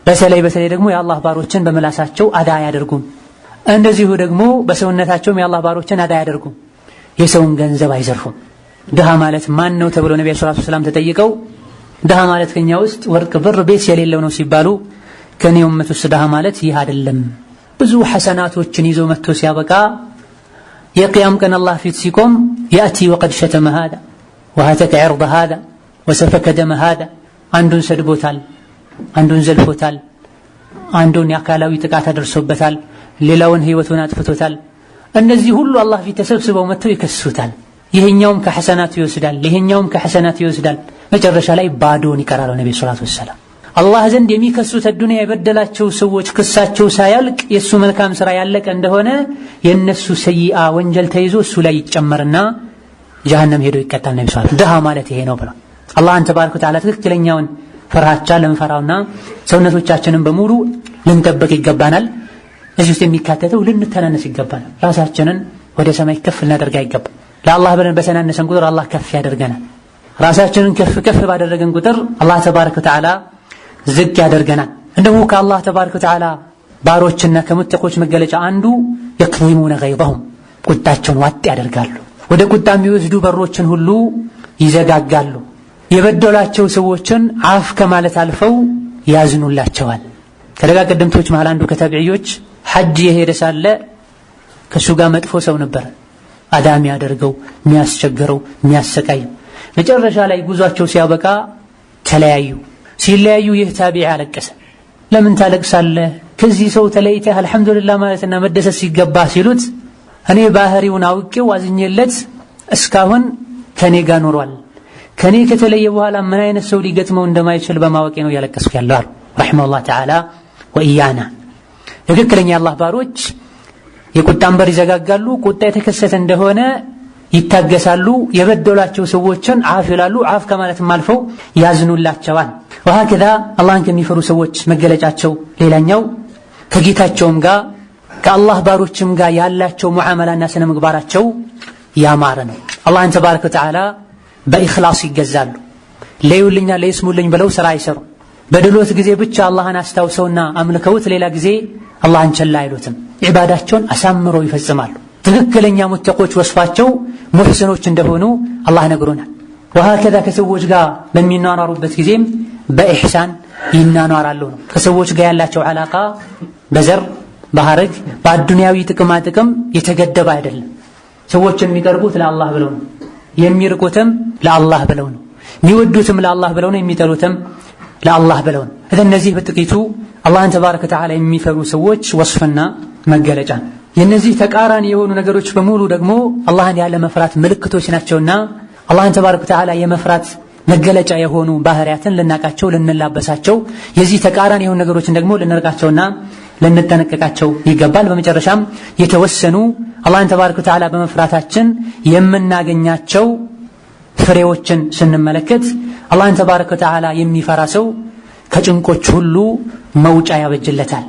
በተለይ ደግሞ የአላህ ባሮችን በመላሳቸው አዳ አያደርጉም። እንደዚሁ ደግሞ በሰውነታቸውም የአላህ ባሮችን አዳ አያደርጉም። የሰውን ገንዘብ አይዘርፉም። ድሃ ማለት ማን ነው ተብሎ ነብዩ ሰለላሁ ዐለይሂ ወሰለም ተጠይቀው ድሃ ማለት ከኛ ውስጥ ወርቅ ብር ቤት የሌለው ነው ሲባሉ ከኔ ኡመት ውስጥ ድሃ ማለት ይህ አይደለም፣ ብዙ ሐሰናቶችን ይዞ መጥቶ ሲያበቃ የቂያም ቀን አላህ ፊት ሲቆም ያእቲ ወቀድ ሸተመ ሃዳ ወሀተከ ዐርض ሃዳ ወሰፈከ ደመ ሃዳ። አንዱን ሰድቦታል፣ አንዱን ዘልፎታል፣ አንዱን የአካላዊ ጥቃት አደርሶበታል፣ ሌላውን ህይወቱን አጥፍቶታል። እነዚህ ሁሉ አላህ ፊት ተሰብስበው መጥተው ይከሱታል። ይሄኛውም ከሐሰናቱ ይወስዳል፣ ይሄኛውም ከሐሰናቱ ይወስዳል። መጨረሻ ላይ ባዶን ይቀራል። ነብዩ ሰለላሁ ዐለይሂ ወሰለም አላህ ዘንድ የሚከሱት ዱንያ የበደላቸው ሰዎች ክሳቸው ሳያልቅ የሱ መልካም ስራ ያለቀ እንደሆነ የነሱ ሰይአ ወንጀል ተይዞ እሱ ላይ ይጨመርና ጀሃነም ሄዶ ይቀጣል። ነብዩ ሰለላሁ ዐለይሂ ወሰለም ድሃ ማለት ይሄ ነው ብለው አላህን ተባረከ ወተዓላ ትክክለኛውን ፍርሃቻ ልንፈራውና ሰውነቶቻችንን በሙሉ ልንጠብቅ ይገባናል። እዚህ ውስጥ የሚካተተው ልንተናነስ ይገባናል። ራሳችንን ወደ ሰማይ ከፍ ልናደርግ አይገባም። ለአላህ ብለን በተናነሰን ቁጥር አላህ ከፍ ያደርገናል። ራሳችንን ከፍ ባደረገን ቁጥር አላህ ተባረከ ወተዓላ ዝቅ ያደርገናል። እንደው ከአላህ ተባረከ ወተዓላ ባሮችና ከሙተቆች መገለጫ አንዱ የክዚሙነ ገይظهم ቁጣቸውን ዋጥ ያደርጋሉ። ወደ ቁጣ የሚወስዱ በሮችን ሁሉ ይዘጋጋሉ። የበደሏቸው ሰዎችን አፍ ከማለት አልፈው ያዝኑላቸዋል። ከደጋ ቀደምቶች መሃል አንዱ ከታቢዒዎች ሐጅ የሄደ ሳለ ከሱ ጋር መጥፎ ሰው ነበር፣ አዳም ያደርገው የሚያስቸግረው የሚያሰቃየው። መጨረሻ ላይ ጉዟቸው ሲያበቃ ተለያዩ። ሲለያዩ ይህ ታቢዒ አለቀሰ። ለምን ታለቅሳለህ? ከዚህ ሰው ተለይተህ አልሐምዱሊላህ ማለትና መደሰት ሲገባ ሲሉት እኔ ባህሪውን አውቄው አዝኜለት እስካሁን ከኔ ጋር ኖሯል። ከኔ ከተለየ በኋላ ምን አይነት ሰው ሊገጥመው እንደማይችል በማወቄ ነው ያለቀስኩ ያለው አሉ ረሂመሁላህ ተዓላ ወኢያና። ትክክለኛ የአላህ ባሮች የቁጣን በር ይዘጋጋሉ። ቁጣ የተከሰተ እንደሆነ ይታገሳሉ። የበደሏቸው ሰዎችን አፍ ይላሉ። አፍ ከማለትም አልፈው ያዝኑላቸዋል። ወሀከዛ አላህን ከሚፈሩ ሰዎች መገለጫቸው ሌላኛው ከጌታቸውም ጋር ከአላህ ባሮችም ጋር ያላቸው ሙዓመላና ስነ ምግባራቸው ያማረ ነው። አላህን ተባረከ ወተዓላ በኢኽላስ ይገዛሉ። ለዩልኛ ለይስሙልኝ ብለው ስራ አይሰሩ። በድሎት ጊዜ ብቻ አላህን አስታውሰውና አምልከውት ሌላ ጊዜ አላህን ቸላ አይሉትም። ኢባዳቸውን አሳምረው ይፈጽማሉ። ትክክለኛ ሙተቆች ወስፋቸው ሙህሲኖች እንደሆኑ አላህ ነግሮናል። ወሀከዛ ከሰዎች ጋር በሚኗኗሩበት ጊዜም በኢሕሳን ይናኗራሉ ነው። ከሰዎች ጋር ያላቸው ዓላቃ በዘር በሐረግ በአዱንያዊ ጥቅማ ጥቅም የተገደበ አይደለም። ሰዎችን የሚቀርቡት ለአላህ ብለው ነው፣ የሚርቁትም ለአላህ ብለው ነው፣ የሚወዱትም ለአላህ ብለው ነው፣ የሚጠሉትም ለአላህ ብለው ነው። እነዚህ በጥቂቱ አላህን ተባረከ ወተዓላ የሚፈሩ ሰዎች ወስፍና መገለጫ ነው። የነዚህ ተቃራኒ የሆኑ ነገሮች በሙሉ ደግሞ አላህን ያለ መፍራት ምልክቶች ናቸውና አላህን ተባረከ ወተዓላ የመፍራት መገለጫ የሆኑ ባህሪያትን ልናቃቸው ልንላበሳቸው፣ የዚህ ተቃራኒ የሆኑ ነገሮችን ደግሞ ልንርቃቸውና ልንጠነቀቃቸው ይገባል። በመጨረሻም የተወሰኑ አላህን ተባረከ ወተዓላ በመፍራታችን የምናገኛቸው ፍሬዎችን ስንመለከት አላህን ተባረከ ወተዓላ የሚፈራ ሰው ከጭንቆች ሁሉ መውጫ ያበጅለታል።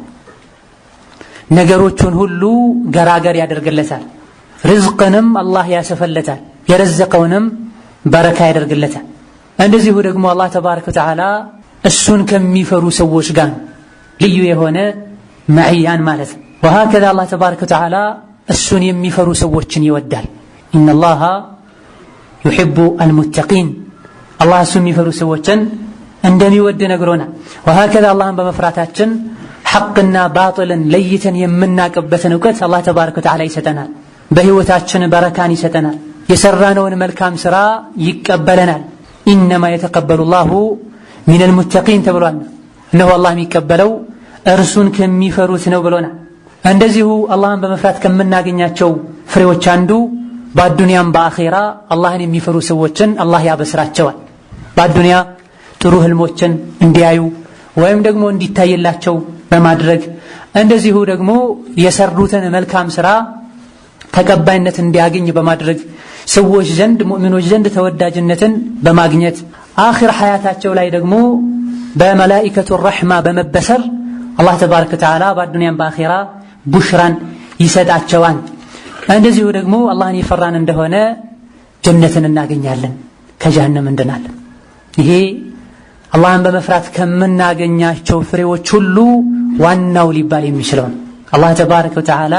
ነገሮቹን ሁሉ ገራገር ያደርግለታል። ርዝቅንም አላህ ያሰፈለታል። የረዘቀውንም በረካ ያደርግለታል። እንደዚሁ ደግሞ አላህ ተባረከ ወተዓላ እሱን ከሚፈሩ ሰዎች ጋር ልዩ የሆነ መዕያን ማለት ነው። ወሀከዛ አላህ ተባረከ ወተዓላ እሱን የሚፈሩ ሰዎችን ይወዳል። ኢነላሃ ዩሒቡ አልሙተቂን፣ አላህ እሱን የሚፈሩ ሰዎችን እንደሚወድ ነግሮናል። ወሀከዛ አላህን በመፍራታችን ሐቅና ባጥልን ለይተን የምናቅበትን እውቀት አላህ ተባረከ ወተዓላ ይሰጠናል። በህይወታችን በረካን ይሰጠናል። የሰራነውን መልካም ሥራ ይቀበለናል። ኢነማ የተቀበሉ ላሁ ሚነል ሙተቂን ተብሏል። እነሆ አላህ የሚቀበለው እርሱን ከሚፈሩት ነው ብሎናል። እንደዚሁ አላህን በመፍራት ከምናገኛቸው ፍሬዎች አንዱ በአዱንያም በአኼራ አላህን የሚፈሩ ሰዎችን አላህ ያበስራቸዋል። በአዱንያ ጥሩ ህልሞችን እንዲያዩ ወይም ደግሞ እንዲታይላቸው በማድረግ እንደዚሁ ደግሞ የሰሩትን መልካም ሥራ ተቀባይነት እንዲያገኝ በማድረግ ሰዎች ዘንድ ሙእሚኖች ዘንድ ተወዳጅነትን በማግኘት አኺር ሐያታቸው ላይ ደግሞ በመላኢከቱ ረሕማ በመበሰር አላህ ተባረከ ወተዓላ በአዱንያም በአኼራ ቡሽራን ይሰጣቸዋል። እንደዚሁ ደግሞ አላህን የፈራን እንደሆነ ጀነትን እናገኛለን፣ ከጀሃነም እንድናለን። ይሄ አላህን በመፍራት ከምናገኛቸው ፍሬዎች ሁሉ ዋናው ሊባል የሚችለው ነው። አላህ ተባረከ ወተዓላ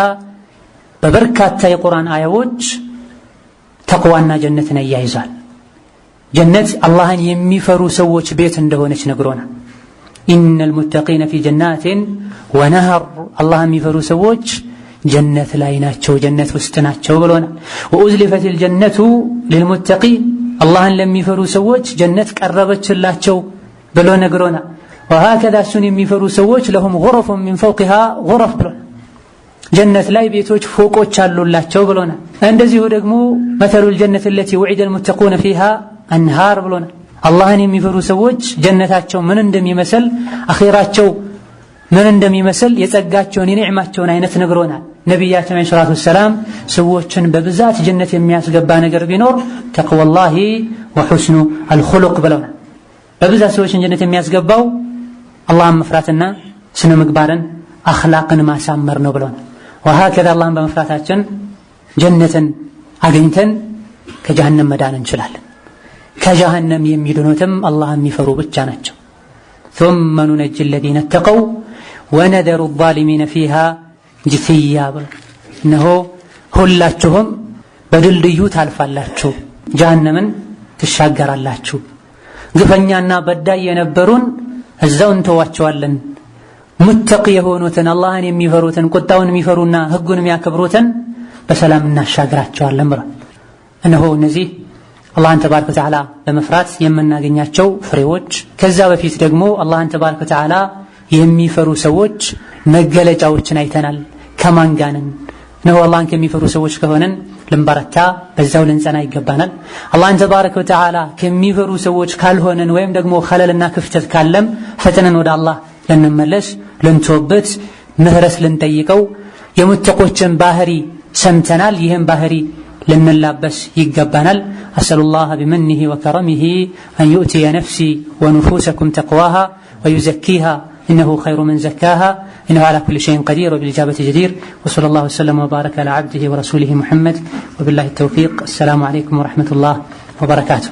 በበርካታ የቁርአን አያዎች ተቅዋና ጀነትን ያያይዛል። ጀነት አላህን የሚፈሩ ሰዎች ቤት እንደሆነች ነግሮናል። ኢነል ሙተቂነ ፊ ጀናቲን ወነህር፣ አላህን የሚፈሩ ሰዎች ጀነት ላይ ናቸው፣ ጀነት ውስጥ ናቸው ብሎናል። ወኡዝሊፈቲል ጀነቱ ሊልሙተቂን፣ አላህን ለሚፈሩ ሰዎች ጀነት ቀረበችላቸው ብሎ ነግሮናል። ወሀከዛ እሱን የሚፈሩ ሰዎች ለሁም ጉረፉን ሚን ፈውቂሃ ጉረፍ ብሎናል። ጀነት ላይ ቤቶች ፎቆች አሉላቸው ብሎናል። እንደዚሁ ደግሞ መተሉል ጀነት ለቲ ውዒደል ሙተቁነ ፊሃ አንሃር ብሎናል። አላህን የሚፈሩ ሰዎች ጀነታቸው ምን እንደሚመስል አኺራቸው ምን እንደሚመስል የጸጋቸውን የኒዕማቸውን አይነት ነግሮናል። ነቢያችን ዐለይሂ ሰላቱ ወሰላም ሰዎችን በብዛት ጀነት የሚያስገባ ነገር ቢኖር ተቅወላሂ ወሑስኑ አልኹሉቅ ብለውናል። በብዛት ሰዎችን ጀነት የሚያስገባው አላህን መፍራትና ስነ ምግባርን አኽላቅን ማሳመር ነው ብለውናል። ወሀከዛ አላህን በመፍራታችን ጀነትን አግኝተን ከጀሃነም መዳን እንችላለን። ከጀሃነም የሚድኑትም አላህን የሚፈሩ ብቻ ናቸው። ثم ننجي الذين اتقوا ونذر الظالمين فيها جثيا እነሆ ሁላችሁም በድልድዩ ታልፋላችሁ፣ ጀሃነምን ትሻገራላችሁ። ግፈኛና በዳይ የነበሩን እዛው እንተዋቸዋለን። ሙተቂ የሆኑትን አላህን የሚፈሩትን ቁጣውን የሚፈሩና ህጉን የሚያከብሩትን በሰላም እናሻግራቸዋለን ብሏል። እነሆ እነዚህ አላህን ተባረከ ወተዓላ በመፍራት የምናገኛቸው ፍሬዎች፣ ከዛ በፊት ደግሞ አላህን ተባረከ ወተዓላ የሚፈሩ ሰዎች መገለጫዎችን አይተናል። ከማን ጋር ነን? እነሆ አላህን ከሚፈሩ ሰዎች ከሆነን ልንበረታ በዛው ልንጸና ይገባናል። አላህን ተባረከ ወተዓላ ከሚፈሩ ሰዎች ካልሆነን ወይም ደግሞ ኸለልና ክፍተት ካለም ፈጥነን ወደ አላህ ልንመለስ፣ ልንተውበት፣ ምህረት ልንጠይቀው የሙተቆችን ባህሪ ሰምተናል። ይህም ባህሪ ልንላበስ ይገባናል። አሰሉላህ ቢመኒሂ ወከረሚሂ አን ዩእቲየ ነፍሲ ወኑፉሰኩም ተቅዋሃ ወዩዘኪሃ إنه خير من زكاها إنه على كل شيء قدير وبالإجابة جدير وصلى الله وسلم وبارك على عبده ورسوله محمد وبالله التوفيق. السلام عليكم ورحمة الله وبركاته.